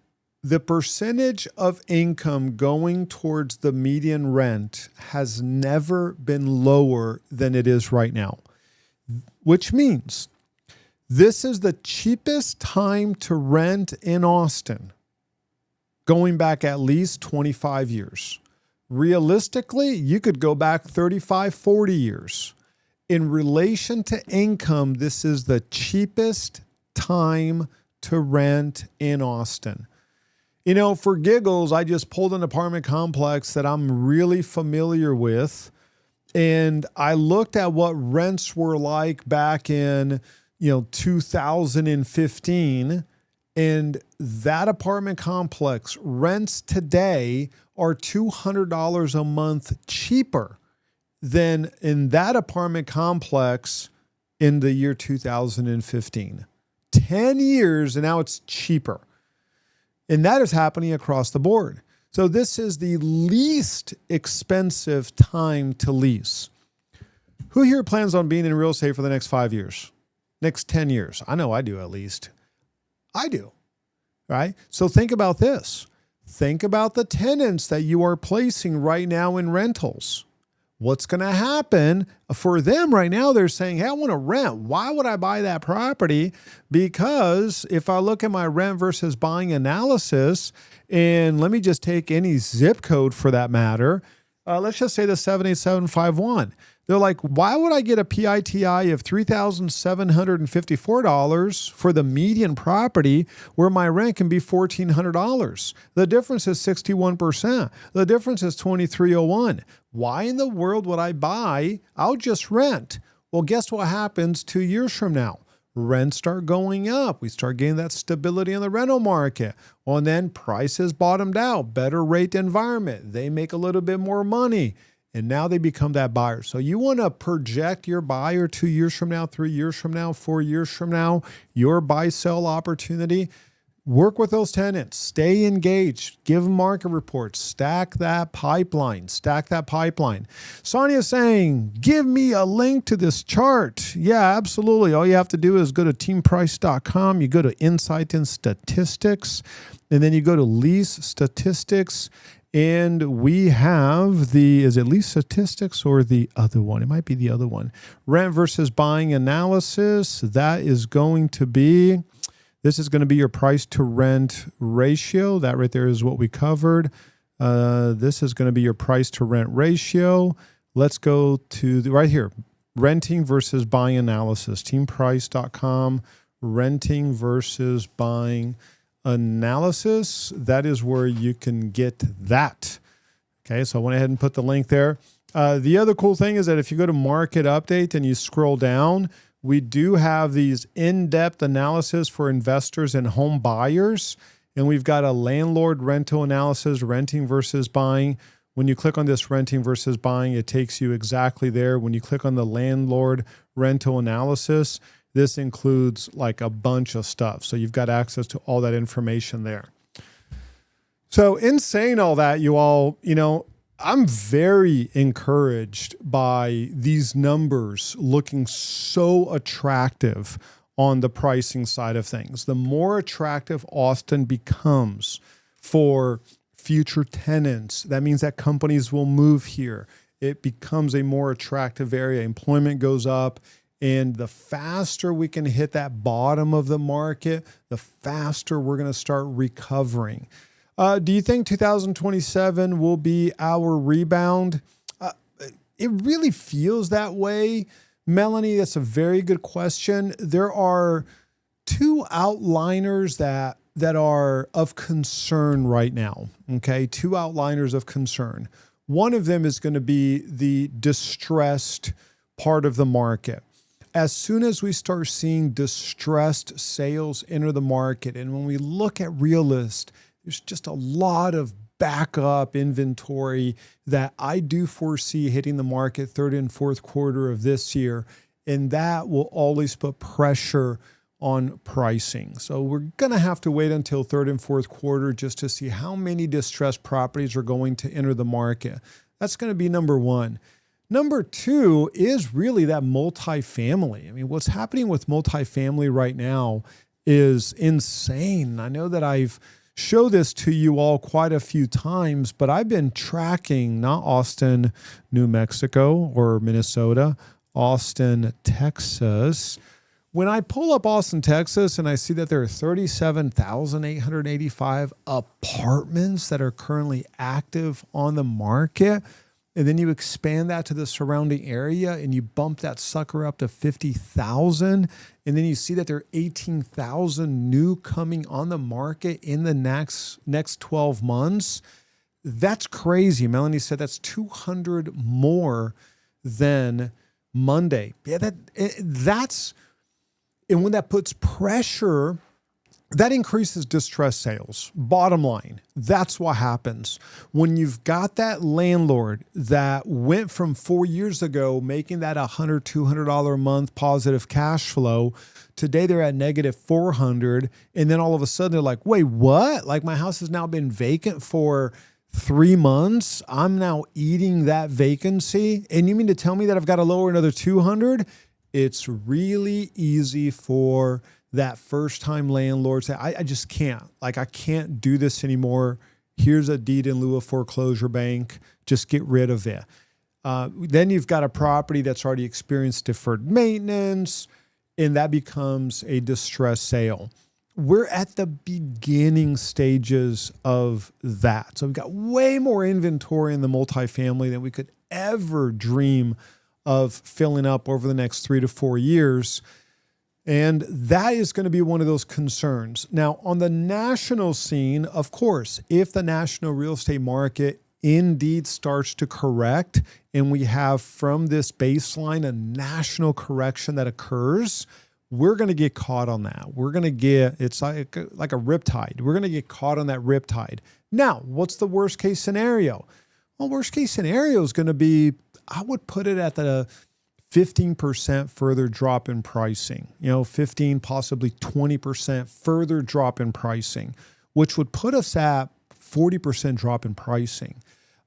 the percentage of income going towards the median rent has never been lower than it is right now, which means this is the cheapest time to rent in Austin, going back at least 25 years. Realistically, you could go back 35, 40 years. In relation to income, this is the cheapest time to rent in Austin. You know, for giggles, I just pulled an apartment complex that I'm really familiar with, and I looked at what rents were like back in, 2015, and that apartment complex rents today are $200 a month cheaper than in that apartment complex in the year 2015. 10 years, and now it's cheaper. And that is happening across the board. So this is the least expensive time to lease. Who here plans on being in real estate for the next 5 years? Next 10 years? I know I do at least. I do, right? So think about this. Think about the tenants that you are placing right now in rentals. what's going to happen for them right now? They're saying, hey, I want to rent. Why would I buy that property? Because if I look at my rent versus buying analysis, and let me just take any zip code for that matter, let's just say the 78751. They're like, why would I get a PITI of $3,754 for the median property where my rent can be $1,400? The difference is 61%. The difference is 2,301. Why in the world would I buy? I'll just rent. Well, guess what happens 2 years from now? Rents start going up. We start getting that stability in the rental market. Well, and then prices bottomed out, better rate environment. They make a little bit more money. And now they become that buyer. So you want to project your buyer 2 years from now, 3 years from now, 4 years from now, your buy-sell opportunity. Work with those tenants. Stay engaged. Give them market reports. Stack that pipeline. Sonia's saying, give me a link to this chart. Yeah, absolutely. All you have to do is go to teamprice.com. You go to Insight and Statistics, and then you go to Lease Statistics. And we have is it Lease Statistics or the other one? It might be the other one. Rent versus buying analysis. This is going to be your price to rent ratio. That right there is what we covered. This is going to be your price to rent ratio. Let's go to right here. Renting versus buying analysis. Teamprice.com. Renting versus buying analysis. That is where you can get that. Okay, so I went ahead and put the link there. The other cool thing is that if you go to Market Update and you scroll down, we do have these in-depth analysis for investors and home buyers. And we've got a landlord rental analysis, renting versus buying. When you click on this renting versus buying, it takes you exactly there. When you click on the landlord rental analysis, this includes like a bunch of stuff. So you've got access to all that information there. So in saying all that, you all, I'm very encouraged by these numbers looking so attractive on the pricing side of things. The more attractive Austin becomes for future tenants, that means that companies will move here. It becomes a more attractive area. Employment goes up. And the faster we can hit that bottom of the market, the faster we're going to start recovering. Do you think 2027 will be our rebound? It really feels that way. Melanie, that's a very good question. There are two outliners that are of concern right now. Okay, two outliners of concern. One of them is going to be the distressed part of the market. As soon as we start seeing distressed sales enter the market, and when we look at Realist, there's just a lot of backup inventory that I do foresee hitting the market third and fourth quarter of this year, and that will always put pressure on pricing. So we're going to have to wait until third and fourth quarter just to see how many distressed properties are going to enter the market. That's going to be number one. Number two is really that multifamily. I mean, what's happening with multifamily right now is insane. I know that I've showed this to you all quite a few times, but I've been tracking not Austin, New Mexico or Minnesota, Austin, Texas. When I pull up Austin, Texas, and I see that there are 37,885 apartments that are currently active on the market, and then you expand that to the surrounding area and you bump that sucker up to 50,000. And then you see that there are 18,000 new coming on the market in the next 12 months. That's crazy. Melanie said that's 200 more than Monday. Yeah, that's, and when that puts pressure, that increases distressed sales. Bottom line, that's what happens. When you've got that landlord that went from 4 years ago making that $100, $200 a month positive cash flow, today they're at negative 400, and then all of a sudden they're like, wait, what? Like my house has now been vacant for 3 months. I'm now eating that vacancy. And you mean to tell me that I've got to lower another 200? It's really easy for that first-time landlord say, I just can't. Like, I can't do this anymore. Here's a deed in lieu of foreclosure bank. Just get rid of it. Then you've got a property that's already experienced deferred maintenance, and that becomes a distressed sale. We're at the beginning stages of that. So we've got way more inventory in the multifamily than we could ever dream of filling up over the next 3 to 4 years. And that is going to be one of those concerns. Now, on the national scene, of course, if the national real estate market indeed starts to correct, and we have from this baseline a national correction that occurs, we're going to get caught on that. We're going to get, it's like a riptide. We're going to get caught on that riptide. Now, what's the worst case scenario? Well, worst case scenario is going to be, I would put it at the 15% further drop in pricing, 15, possibly 20% further drop in pricing, which would put us at 40% drop in pricing.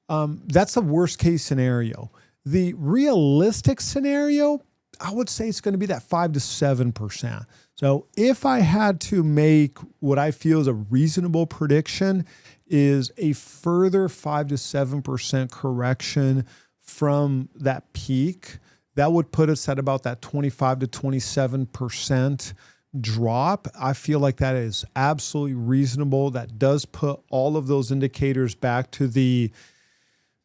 That's the worst case scenario. The realistic scenario, I would say it's going to be that 5 to 7%. So if I had to make what I feel is a reasonable prediction, is a further 5 to 7% correction from that peak, that would put us at about that 25 to 27% drop. I feel like that is absolutely reasonable. That does put all of those indicators back to the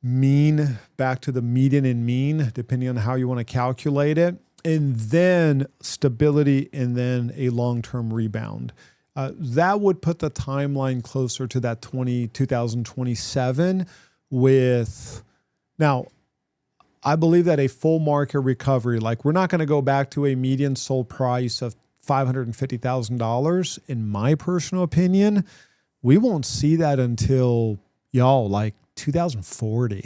mean, back to the median and mean, depending on how you want to calculate it, and then stability, and then a long-term rebound. That would put the timeline closer to that 2027 with, now, I believe that a full market recovery, like we're not going to go back to a median sold price of $550,000. In my personal opinion, we won't see that until like 2040.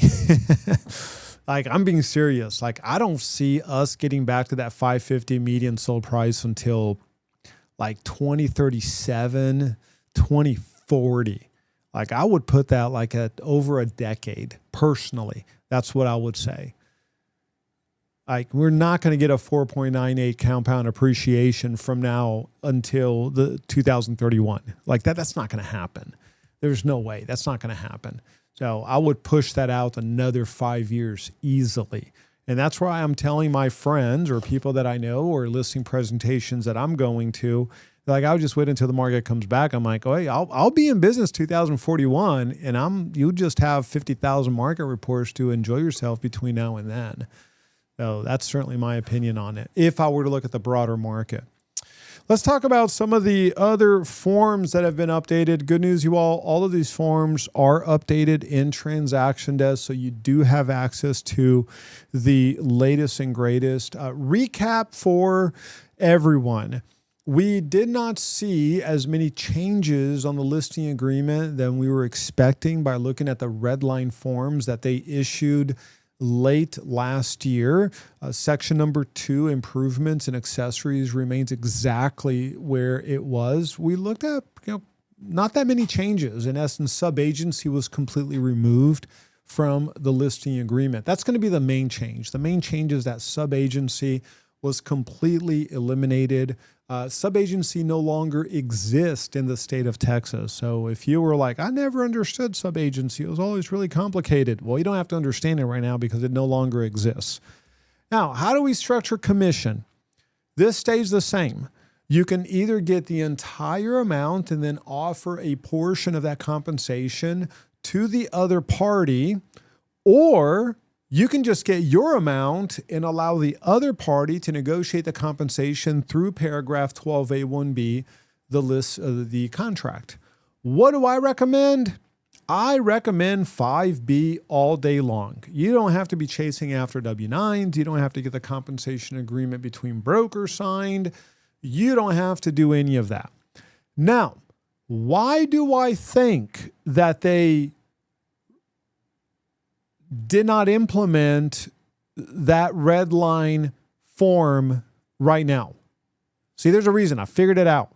Like, I'm being serious. Like, I don't see us getting back to that 550 median sold price until like 2037, 2040. Like, I would put that like at over a decade personally. That's what I would say. Like, we're not going to get a 4.98 compound appreciation from now until the 2031. Like that's not going to happen. There's no way. That's not going to happen. So I would push that out another 5 years easily. And that's why I'm telling my friends or people that I know or listing presentations that I'm going to, like, I'll just wait until the market comes back. I'm like, oh, hey, I'll be in business 2041, and you just have 50,000 market reports to enjoy yourself between now and then. So that's certainly my opinion on it, if I were to look at the broader market. Let's talk about some of the other forms that have been updated. Good news, you all of these forms are updated in Transaction Desk, so you do have access to the latest and greatest. Recap for everyone. We did not see as many changes on the listing agreement than we were expecting by looking at the red line forms that they issued late last year. Section number 2, improvements and accessories, remains exactly where it was. We looked at, not that many changes. In essence, sub-agency was completely removed from the listing agreement. That's going to be the main change. The main change is that sub-agency was completely eliminated. Sub-agency no longer exists in the state of Texas. So if you were like, I never understood sub-agency, it was always really complicated. Well, you don't have to understand it right now because it no longer exists. Now, how do we structure commission? This stays the same. You can either get the entire amount and then offer a portion of that compensation to the other party, or you can just get your amount and allow the other party to negotiate the compensation through paragraph 12A1B, the contract. What do I recommend? I recommend 5B all day long. You don't have to be chasing after W-9s. You don't have to get the compensation agreement between brokers signed. You don't have to do any of that. Now, why do I think that they did not implement that red line form right now? See, there's a reason. I figured it out.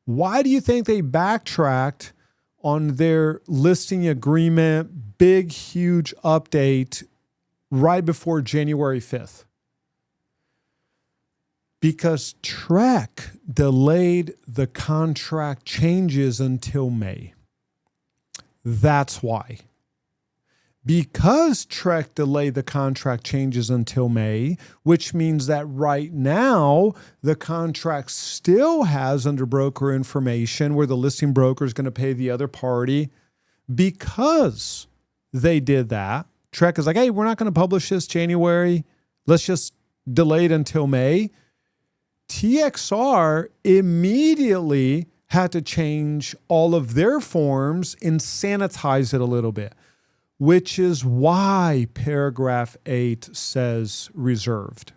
Why do you think they backtracked on their listing agreement, big, huge update right before January 5th? Because TREC delayed the contract changes until May. That's why. Because Trek delayed the contract changes until May, which means that right now the contract still has under broker information where the listing broker is going to pay the other party. Because they did that, Trek is like, hey, we're not going to publish this January. Let's just delay it until May. TXR immediately had to change all of their forms and sanitize it a little bit, which is why paragraph 8 says reserved.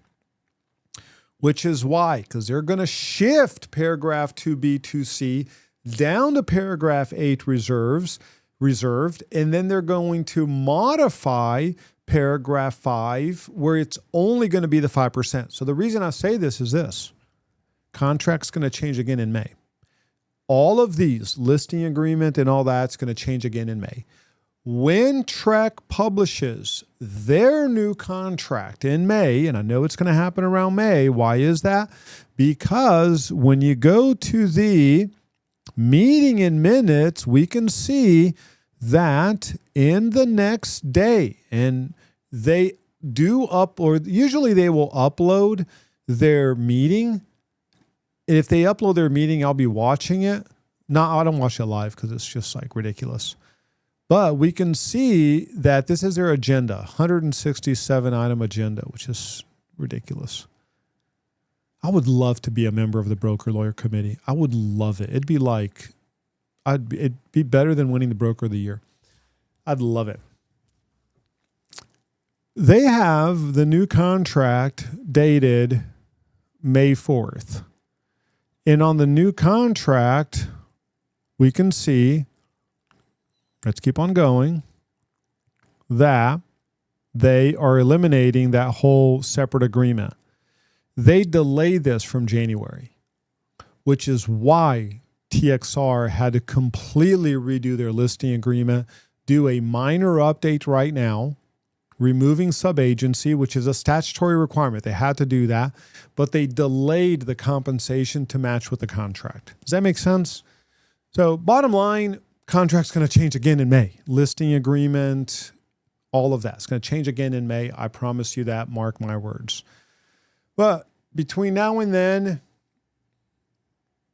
Which is why, because they're going to shift paragraph 2B, 2C down to paragraph 8 reserved, and then they're going to modify paragraph 5 where it's only going to be the 5%. So the reason I say this is this. Contract's going to change again in May. All of these, listing agreement and all that's going to change again in May. When Trek publishes their new contract in May, and I know it's going to happen around May, why is that? Because when you go to the meeting in minutes, we can see that in the next day, and they do usually they will upload their meeting. If they upload their meeting, I'll be watching it. I don't watch it live because it's just like ridiculous. But we can see that this is their agenda, 167 item agenda, which is ridiculous. I would love to be a member of the broker lawyer committee. I would love it. It'd be better than winning the broker of the year. I'd love it. They have the new contract dated May 4th. And on the new contract, we can see, let's keep on going, that they are eliminating that whole separate agreement. They delayed this from January, which is why TXR had to completely redo their listing agreement, do a minor update right now, removing subagency, which is a statutory requirement. They had to do that, but they delayed the compensation to match with the contract. Does that make sense? So bottom line, contract's going to change again in May. Listing agreement, all of that. It's going to change again in May. I promise you that. Mark my words. But between now and then,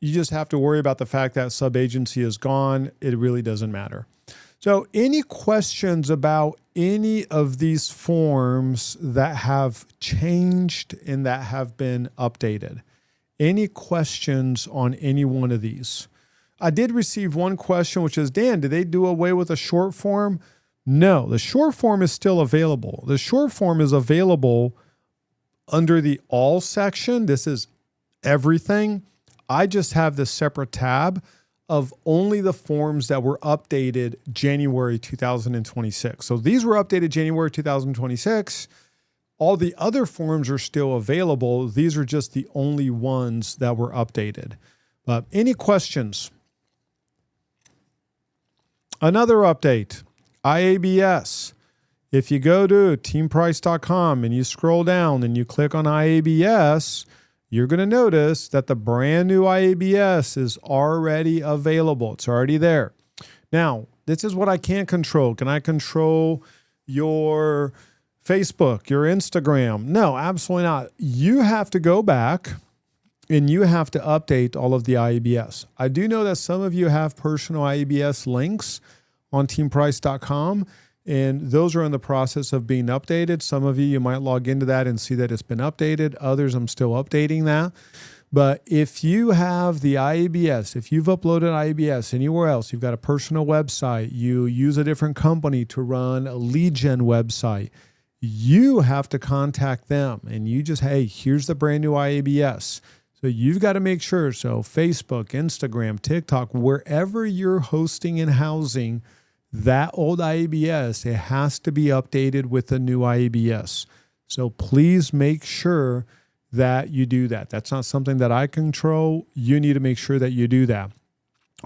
you just have to worry about the fact that subagency is gone. It really doesn't matter. So any questions about any of these forms that have changed and that have been updated? Any questions on any one of these? I did receive one question, which is, Dan, did they do away with a short form? No, the short form is still available. The short form is available under the all section. This is everything. I just have this separate tab of only the forms that were updated January 2026. So these were updated January 2026. All the other forms are still available. These are just the only ones that were updated. Any questions? Another update, IABS. If you go to teamprice.com and you scroll down and you click on IABS, you're going to notice that the brand new IABS is already available. It's already there. Now, this is what I can't control. Can I control your Facebook, your Instagram? No, absolutely not. You have to go back and you have to update all of the IABS. I do know that some of you have personal IABS links on teamprice.com, and those are in the process of being updated. Some of you might log into that and see that it's been updated. Others, I'm still updating that. But if you have the IABS, if you've uploaded IABS anywhere else, you've got a personal website, you use a different company to run a lead gen website, you have to contact them and you just, hey, here's the brand new IABS. So you've got to make sure. So Facebook, Instagram, TikTok, wherever you're hosting and housing that old IABS, it has to be updated with the new IABS. So please make sure that you do that. That's not something that I control. You need to make sure that you do that.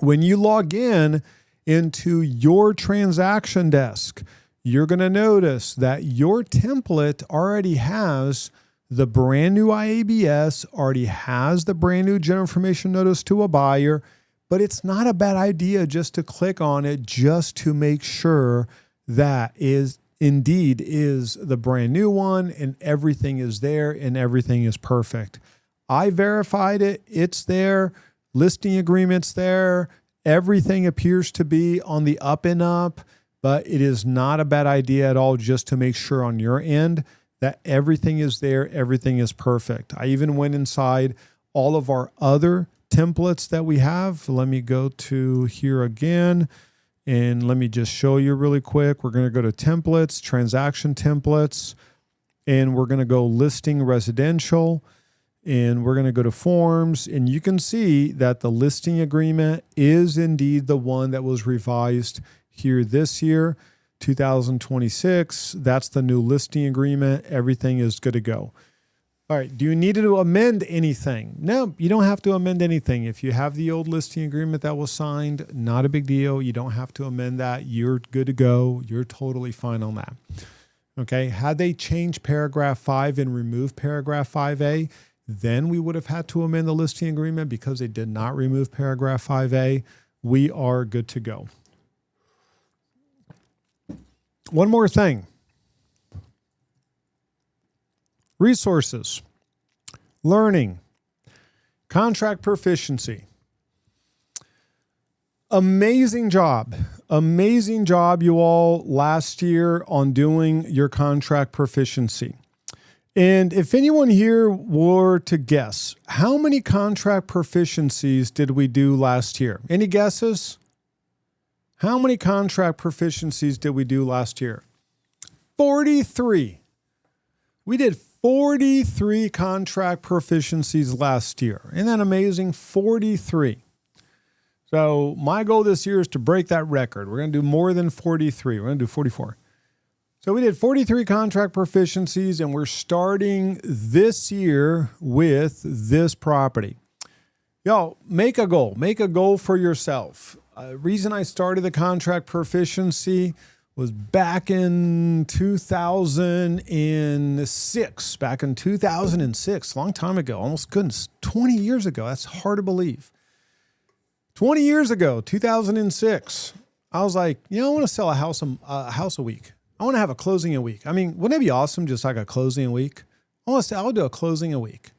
When you log in into your transaction desk, you're going to notice that your template already has the brand new IABS, already has the brand new general information notice to a buyer, but it's not a bad idea just to click on it just to make sure that is indeed is the brand new one, and everything is there and everything is perfect. I verified it. It's there. Listing agreements there. Everything appears to be on the up and up, but it is not a bad idea at all just to make sure on your end that everything is there. Everything is perfect. I even went inside all of our other templates that we have. Let me go to here again. And let me just show you really quick. We're going to go to templates, transaction templates, and we're going to go listing residential, and we're going to go to forms. And you can see that the listing agreement is indeed the one that was revised here this year, 2026. That's the new listing agreement. Everything is good to go. All right. Do you need to amend anything? No, you don't have to amend anything. If you have the old listing agreement that was signed, not a big deal. You don't have to amend that. You're good to go. You're totally fine on that. Okay. Had they changed paragraph 5 and removed paragraph 5A, then we would have had to amend the listing agreement. Because they did not remove paragraph 5A, we are good to go. One more thing. Resources, learning, contract proficiency. Amazing job you all last year on doing your contract proficiency. And if anyone here were to guess, how many contract proficiencies did we do last year? Any guesses? How many contract proficiencies did we do last year? 43. We did 43 contract proficiencies last year. Isn't that amazing? 43. So my goal this year is to break that record. We're going to do more than 43. We're going to do 44. So we did 43 contract proficiencies, and we're starting this year with this property. Y'all, make a goal. Make a goal for yourself. Reason I started the contract proficiency was back in 2006. Back in 2006, a long time ago, almost goodness, 20 years ago. That's hard to believe. 20 years ago, 2006, I was like, I want to sell a house a week. I want to have a closing a week. I mean, wouldn't it be awesome just like a closing a week? I'll do a closing a week.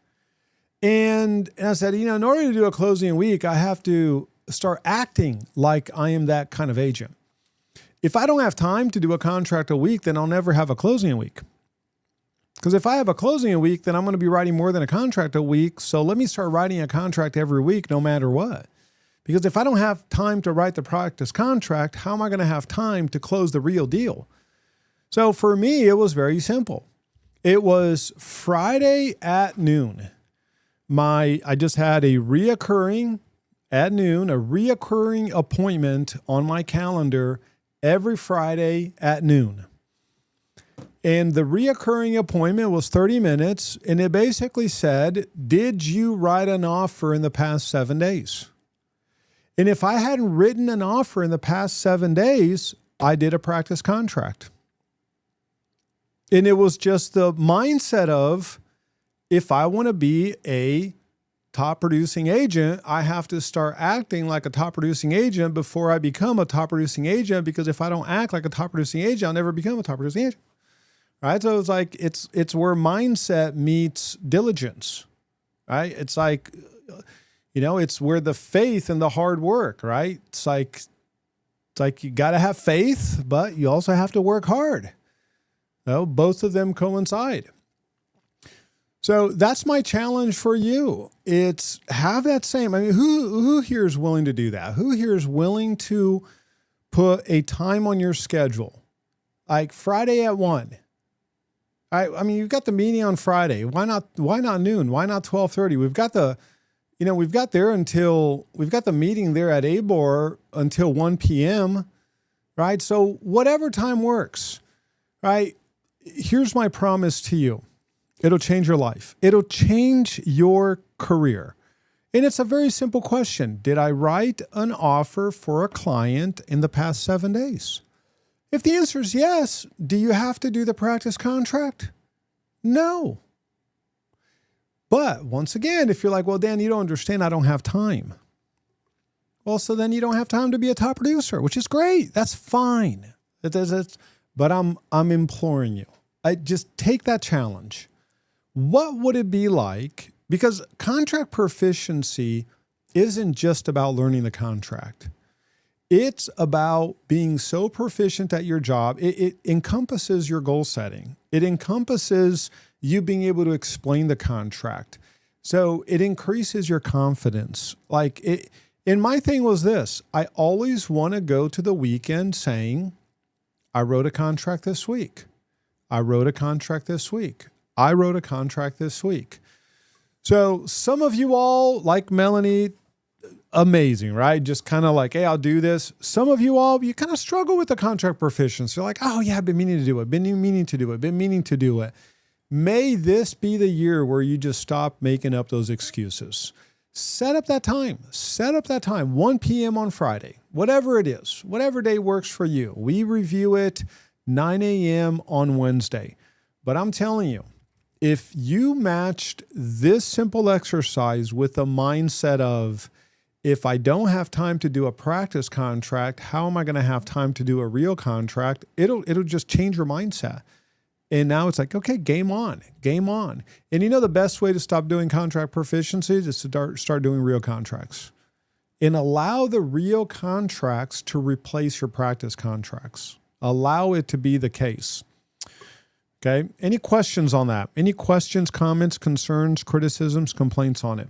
And I said, in order to do a closing a week, I have to start acting like I am that kind of agent. If I don't have time to do a contract a week, then I'll never have a closing a week. Because if I have a closing a week, then I'm going to be writing more than a contract a week. So let me start writing a contract every week, no matter what. Because if I don't have time to write the practice contract, how am I going to have time to close the real deal? So for me, it was very simple. It was Friday at noon. I just had a reoccurring appointment on my calendar every Friday at noon. And the reoccurring appointment was 30 minutes. And it basically said, did you write an offer in the past 7 days? And if I hadn't written an offer in the past 7 days, I did a practice contract. And it was just the mindset of, if I want to be a top producing agent, I have to start acting like a top producing agent before I become a top producing agent. Because if I don't act like a top producing agent, I'll never become a top producing agent. Right? So it's like, it's where mindset meets diligence, right? It's like, it's where the faith and the hard work, right? It's like you got to have faith, but you also have to work hard. Both of them coincide. So that's my challenge for you. It's have that same, who here is willing to do that? Who here is willing to put a time on your schedule? Like Friday at 1. You've got the meeting on Friday. Why not noon? Why not 12:30? We've got the meeting there at ABOR until 1 p.m. Right? So whatever time works, right? Here's my promise to you. It'll change your life. It'll change your career. And it's a very simple question. Did I write an offer for a client in the past 7 days? If the answer is yes, do you have to do the practice contract? No. But once again, if you're like, well, Dan, you don't understand, I don't have time. Well, so then you don't have time to be a top producer, which is great. That's fine. But I'm imploring you. I just take that challenge. What would it be like? Because contract proficiency isn't just about learning the contract. It's about being so proficient at your job. It encompasses your goal setting. It encompasses you being able to explain the contract. So it increases your confidence. And my thing was this: I always want to go to the weekend saying, I wrote a contract this week. I wrote a contract this week. I wrote a contract this week. So some of you all, like Melanie, amazing, right? Just kind of like, hey, I'll do this. Some of you all, you kind of struggle with the contract proficiency. You're like, oh yeah, I've been meaning to do it. Been meaning to do it. May this be the year where you just stop making up those excuses. Set up that time. 1 p.m. on Friday, whatever it is, whatever day works for you. We review it 9 a.m. on Wednesday. But I'm telling you, if you matched this simple exercise with the mindset of, if I don't have time to do a practice contract, how am I going to have time to do a real contract? It'll just change your mindset. And now it's like, okay, game on. And you know the best way to stop doing contract proficiency is to start doing real contracts. And allow the real contracts to replace your practice contracts. Allow it to be the case. Okay. Any questions on that? Any questions, comments, concerns, criticisms, complaints on it?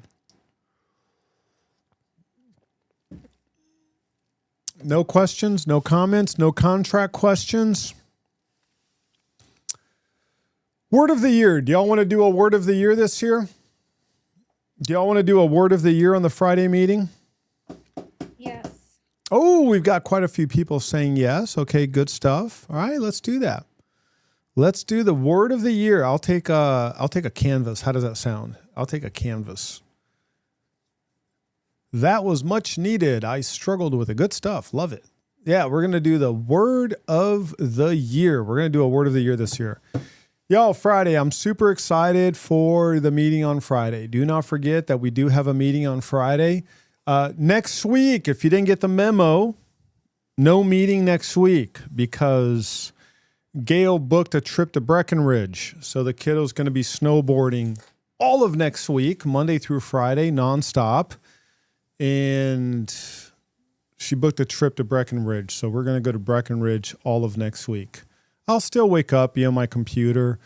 No questions, no comments, no contract questions. Word of the year. Do y'all want to do a word of the year this year? Do y'all want to do a word of the year on the Friday meeting? Yes. Oh, we've got quite a few people saying yes. Okay, good stuff. All right, let's do that. Let's do the word of the year. I'll take a canvas. How does that sound? I'll take a canvas. That was much needed. I struggled with it. Good stuff. Love it. Yeah, we're going to do the word of the year. We're going to do a word of the year this year. Y'all, Friday, I'm super excited for the meeting on Friday. Do not forget that we do have a meeting on Friday. Next week, if you didn't get the memo, no meeting next week because Gail booked a trip to Breckenridge. So the kiddo's going to be snowboarding all of next week, Monday through Friday, nonstop. And she booked a trip to Breckenridge. So we're going to go to Breckenridge all of next week. I'll still wake up, be on my computer,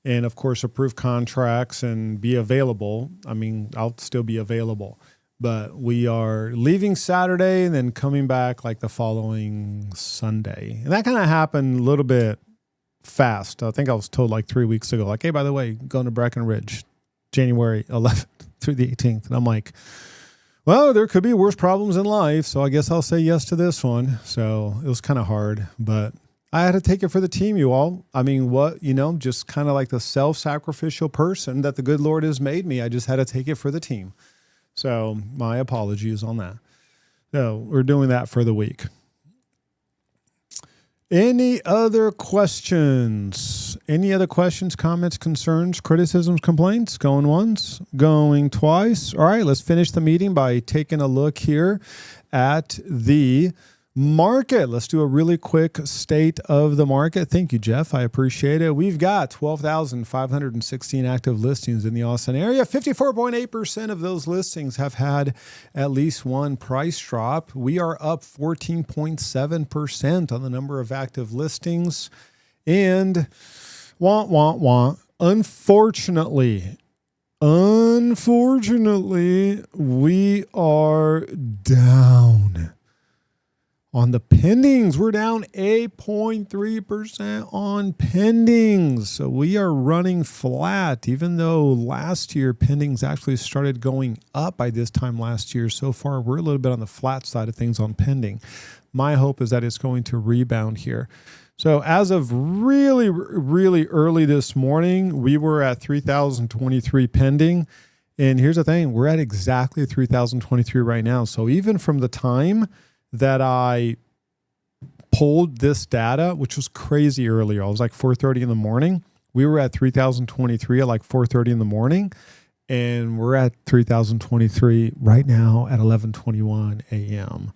and of course approve contracts and be available. I mean, I'll still be available. But we are leaving Saturday and then coming back like the following Sunday. And that kind of happened a little bit fast. I think I was told like 3 weeks ago, like, hey, by the way, going to Breckenridge, January 11th through the 18th. And I'm like, well, there could be worse problems in life. So I guess I'll say yes to this one. So it was kind of hard, but I had to take it for the team, you all. I mean, just kind of like the self-sacrificial person that the good Lord has made me. I just had to take it for the team. So my apologies on that. So we're doing that for the week. Any other questions? Any other questions, comments, concerns, criticisms, complaints? Going once, going twice. All right, let's finish the meeting by taking a look here at the market. Let's do a really quick state of the market. Thank you, Jeff. I appreciate it. We've got 12,516 active listings in the Austin area. 54.8% of those listings have had at least one price drop. We are up 14.7% on the number of active listings. And unfortunately, we are down. On the pendings, we're down 8.3% on pendings. So we are running flat, even though last year pendings actually started going up by this time last year. So far, we're a little bit on the flat side of things on pending. My hope is that it's going to rebound here. So as of really, really early this morning, we were at 3,023 pending. And here's the thing, we're at exactly 3,023 right now. So even from the time that I pulled this data, which was crazy earlier. I was like 4:30 in the morning. We were at 3,023 at like 4:30 in the morning. And we're at 3,023 right now at 11:21 a.m.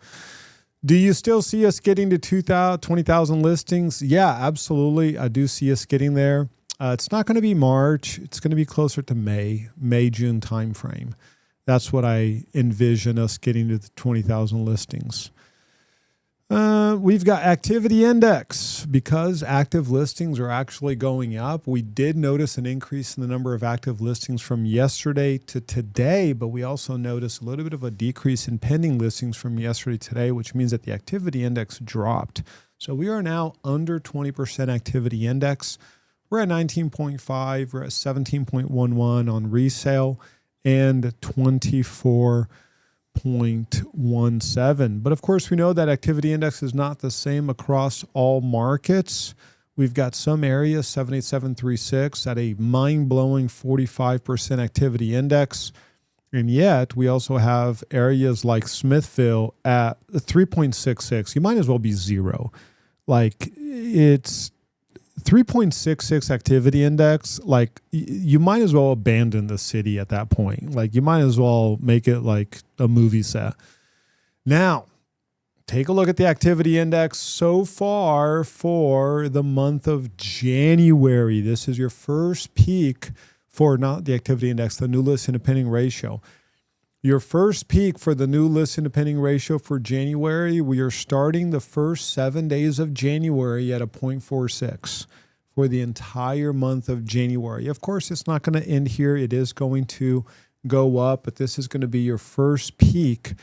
Do you still see us getting to 20,000 listings? Yeah, absolutely. I do see us getting there. It's not going to be March. It's going to be closer to May, June timeframe. That's what I envision us getting to the 20,000 listings. We've got activity index. Because active listings are actually going up, we did notice an increase in the number of active listings from yesterday to today, but we also noticed a little bit of a decrease in pending listings from yesterday to today, which means that the activity index dropped. So we are now under 20% activity index. We're at 19.5, we're at 17.11 on resale, and 24.17. But of course, we know that activity index is not the same across all markets. We've got some areas, 78736, at a mind-blowing 45% activity index. And yet, we also have areas like Smithville at 3.66. You might as well be zero. Like, it's 3.66 activity index, like you might as well abandon the city at that point. Like you might as well make it like a movie set. Now, take a look at the activity index so far for the month of January. This is your first peak for not the activity index, the new listing to pending ratio. Your first peak for the new listing to pending ratio for January, we are starting the first 7 days of January at a 0.46 for the entire month of January. Of course, it's not going to end here. It is going to go up, but this is going to be your first peak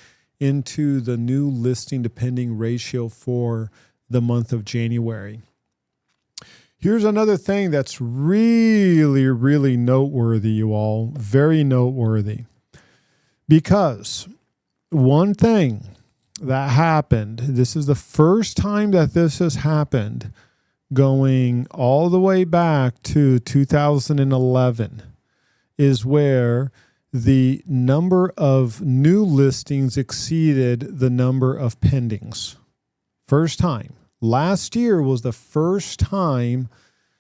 into the new listing to pending ratio for the month of January. Here's another thing that's really, really noteworthy, you all. Very noteworthy. Because one thing that happened, this is the first time that this has happened, going all the way back to 2011, is where the number of new listings exceeded the number of pendings. First time. Last year was the first time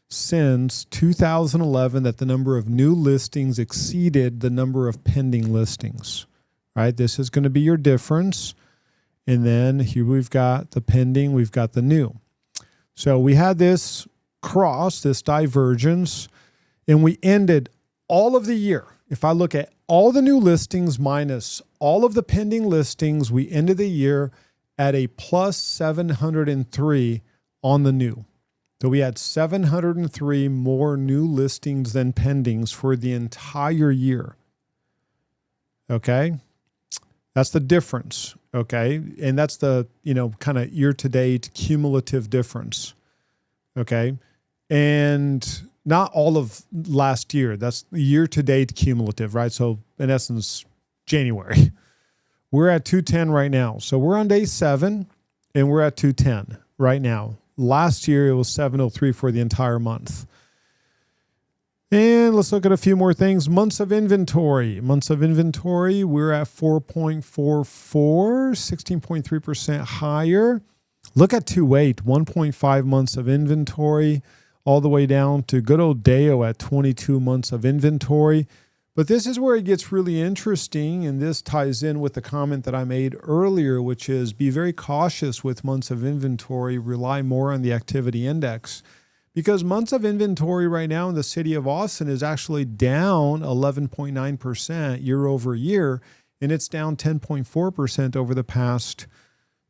since 2011 that the number of new listings exceeded the number of pending listings, right? This is going to be your difference. And then here we've got the pending, we've got the new. So we had this cross, this divergence, and we ended all of the year. If I look at all the new listings minus all of the pending listings, we ended the year at a plus 703 on the new. So we had 703 more new listings than pendings for the entire year. Okay? That's the difference. Okay? And that's the, kind of year-to-date cumulative difference. Okay? And not all of last year. That's year-to-date cumulative, right? So in essence, January. We're at 210 right now. So we're on day 7 and we're at 210 right now. Last year, it was 703 for the entire month. And let's look at a few more things. Months of inventory. Months of inventory, we're at 4.44, 16.3% higher. Look at 2.8, 1.5 months of inventory, all the way down to good old Deo at 22 months of inventory. But this is where it gets really interesting, and this ties in with the comment that I made earlier, which is be very cautious with months of inventory, rely more on the activity index. Because months of inventory right now in the city of Austin is actually down 11.9% year over year, and it's down 10.4% over the past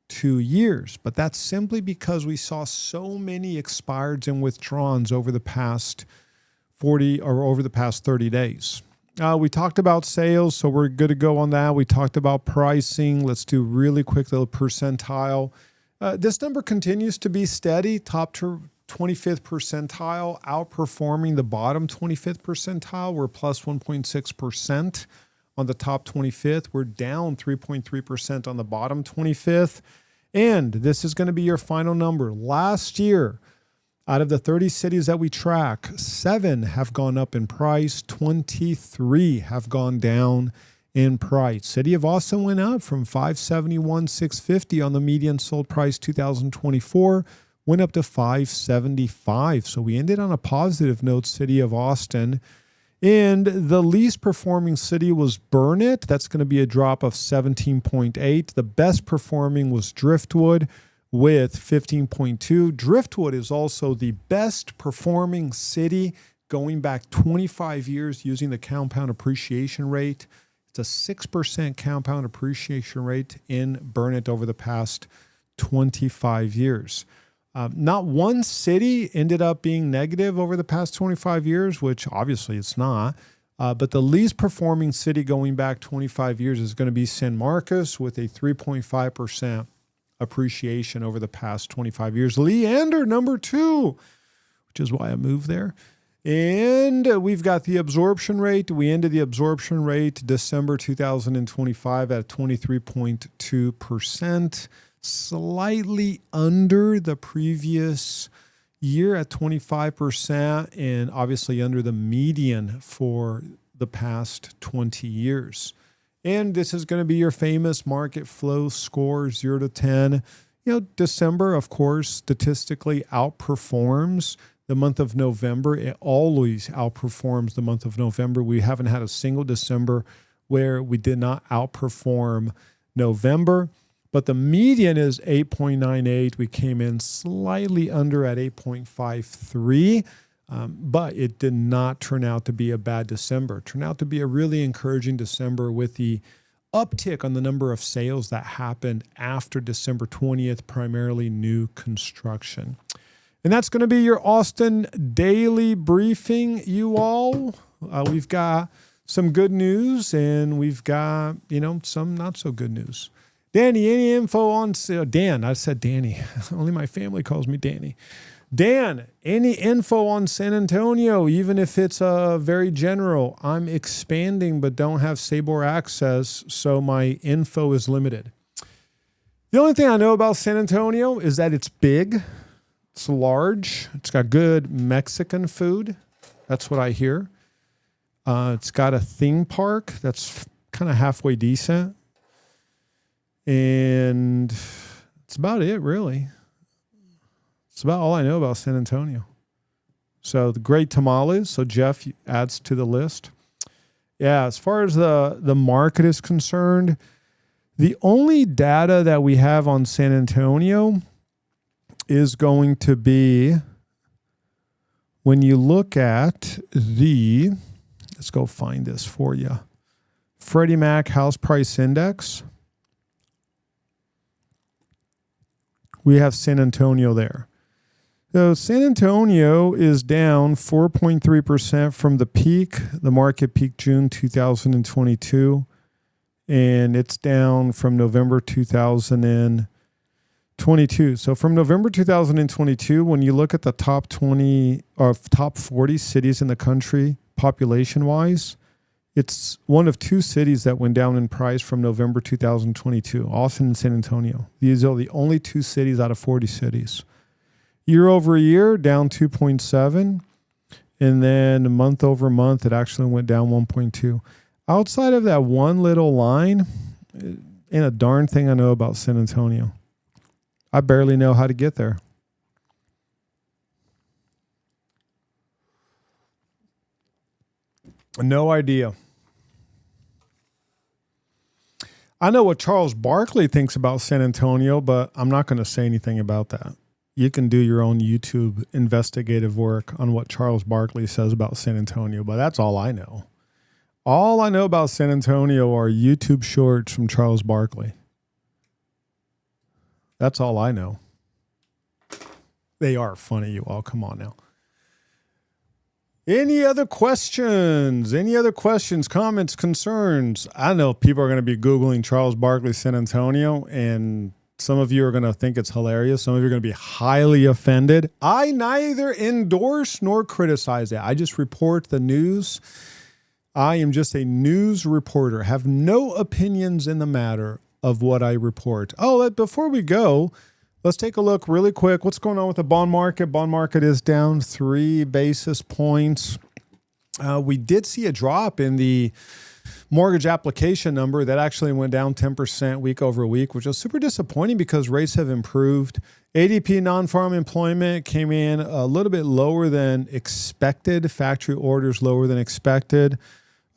2 years. But that's simply because we saw so many expireds and withdrawns over the past 30 days. We talked about sales, so we're good to go on that. We talked about pricing. Let's do really quick the percentile. This number continues to be steady, top to 25th percentile, outperforming the bottom 25th percentile. We're plus 1.6% on the top 25th. We're down 3.3% on the bottom 25th. And this is going to be your final number. Last year, out of the 30 cities that we track, 7 have gone up in price, 23 have gone down in price. City of Austin went up from $571,650 on the median sold price 2024, went up to $575. So we ended on a positive note, City of Austin. And the least performing city was Burnett. That's going to be a drop of 17.8. The best performing was Driftwood with 15.2. Driftwood is also the best performing city going back 25 years using the compound appreciation rate. It's a 6% compound appreciation rate in Burnett over the past 25 years. Not one city ended up being negative over the past 25 years, which obviously it's not. But the least performing city going back 25 years is going to be San Marcos with a 3.5% appreciation over the past 25 years. Leander, number 2, which is why I moved there. And we've got the absorption rate. We ended the absorption rate December 2025 at 23.2%, slightly under the previous year at 25%, and obviously under the median for the past 20 years. And this is going to be your famous market flow score, 0 to 10. December, of course, statistically outperforms the month of November. It always outperforms the month of November. We haven't had a single December where we did not outperform November. But the median is 8.98. We came in slightly under at 8.53. But it did not turn out to be a bad December. It turned out to be a really encouraging December with the uptick on the number of sales that happened after December 20th, primarily new construction. And that's going to be your Austin Daily Briefing, you all. We've got some good news and we've got, some not so good news. Danny, any info on Dan? I said Danny. Only my family calls me Danny. Dan, any info on San Antonio, even if it's very general? I'm expanding but don't have Sabor access, so my info is limited. The only thing I know about San Antonio is that it's big, it's large, it's got good Mexican food. That's what I hear. It's got a theme park that's kind of halfway decent. And it's about it, really. It's about all I know about San Antonio. So the great tamales. So Jeff adds to the list. Yeah, as far as the market is concerned, the only data that we have on San Antonio is going to be when you look at let's go find this for you, Freddie Mac House Price Index. We have San Antonio there. So San Antonio is down 4.3% from the peak. The market peaked June 2022, and it's down from November 2022. So from November 2022, when you look at the top 20 or top 40 cities in the country, population-wise, it's one of 2 cities that went down in price from November 2022, Austin and San Antonio. These are the only 2 cities out of 40 cities. Year over year, down 2.7. And then month over month, it actually went down 1.2. Outside of that one little line, ain't a darn thing I know about San Antonio. I barely know how to get there. No idea. I know what Charles Barkley thinks about San Antonio, but I'm not going to say anything about that. You can do your own YouTube investigative work on what Charles Barkley says about San Antonio, but that's all I know. All I know about San Antonio are YouTube shorts from Charles Barkley. That's all I know. They are funny, you all. Come on now. Any other questions? Any other questions, comments, concerns? I know people are going to be Googling Charles Barkley San Antonio, and some of you are going to think it's hilarious. Some of you are going to be highly offended. I neither endorse nor criticize it. I just report the news. I am just a news reporter. Have no opinions in the matter of what I report. Oh, before we go, let's take a look really quick. What's going on with the bond market? Bond market is down 3 basis points. We did see a drop in the mortgage application number that actually went down 10% week over week, which was super disappointing because rates have improved. ADP non-farm employment came in a little bit lower than expected. Factory orders lower than expected.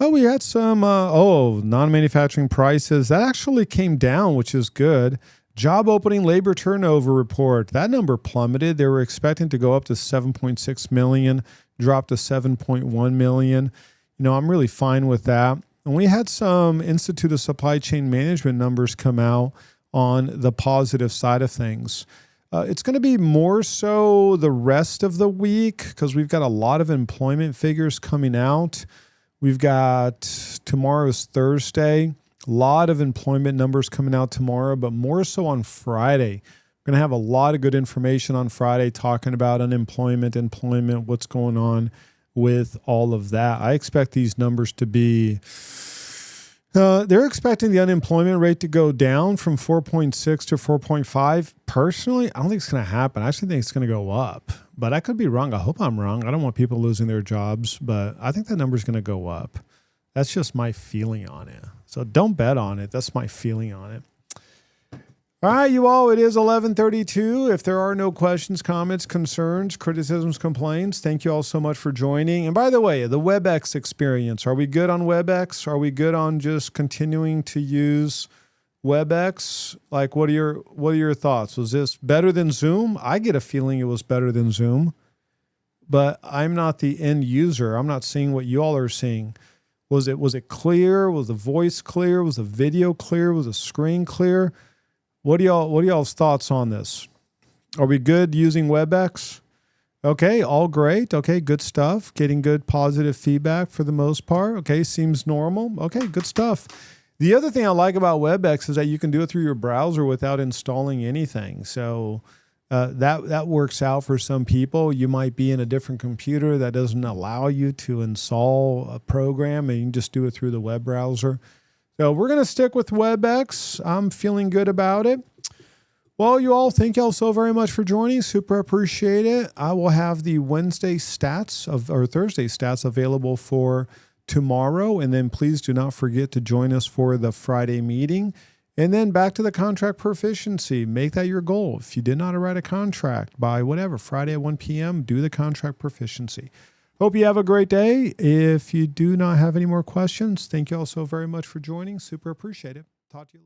Well, we had some, non-manufacturing prices. That actually came down, which is good. Job opening labor turnover report. That number plummeted. They were expecting to go up to 7.6 million, dropped to 7.1 million. I'm really fine with that. And we had some Institute of Supply Chain Management numbers come out on the positive side of things. It's going to be more so the rest of the week because we've got a lot of employment figures coming out. We've got tomorrow's Thursday, a lot of employment numbers coming out tomorrow, but more so on Friday. We're going to have a lot of good information on Friday talking about unemployment, employment, what's going on with all of that. I expect these numbers to be, they're expecting the unemployment rate to go down from 4.6 to 4.5. Personally, I don't think it's going to happen. I actually think it's going to go up, but I could be wrong. I hope I'm wrong. I don't want people losing their jobs, but I think that number is going to go up. That's just my feeling on it. So don't bet on it. That's my feeling on it. All right, you all, it is 11:32. If there are no questions, comments, concerns, criticisms, complaints, thank you all so much for joining. And by the way, the WebEx experience, are we good on WebEx? Are we good on just continuing to use WebEx? Like, what are your thoughts? Was this better than Zoom? I get a feeling it was better than Zoom, but I'm not the end user. I'm not seeing what you all are seeing. Was it clear? Was the voice clear? Was the video clear? Was the screen clear? What are y'all's thoughts on this? Are we good using WebEx? Okay, all great. Okay, good stuff. Getting good positive feedback for the most part. Okay, seems normal. Okay, good stuff. The other thing I like about WebEx is that you can do it through your browser without installing anything. So that works out for some people. You might be in a different computer that doesn't allow you to install a program, and you can just do it through the web browser. So we're going to stick with WebEx. I'm feeling good about it. Well, you all, thank you all so very much for joining. Super appreciate it. I will have the Thursday stats available for tomorrow. And then please do not forget to join us for the Friday meeting. And then back to the contract proficiency. Make that your goal. If you did not write a contract by Friday at 1 p.m., do the contract proficiency. Hope you have a great day. If you do not have any more questions, thank you all so very much for joining. Super appreciate it. Talk to you later.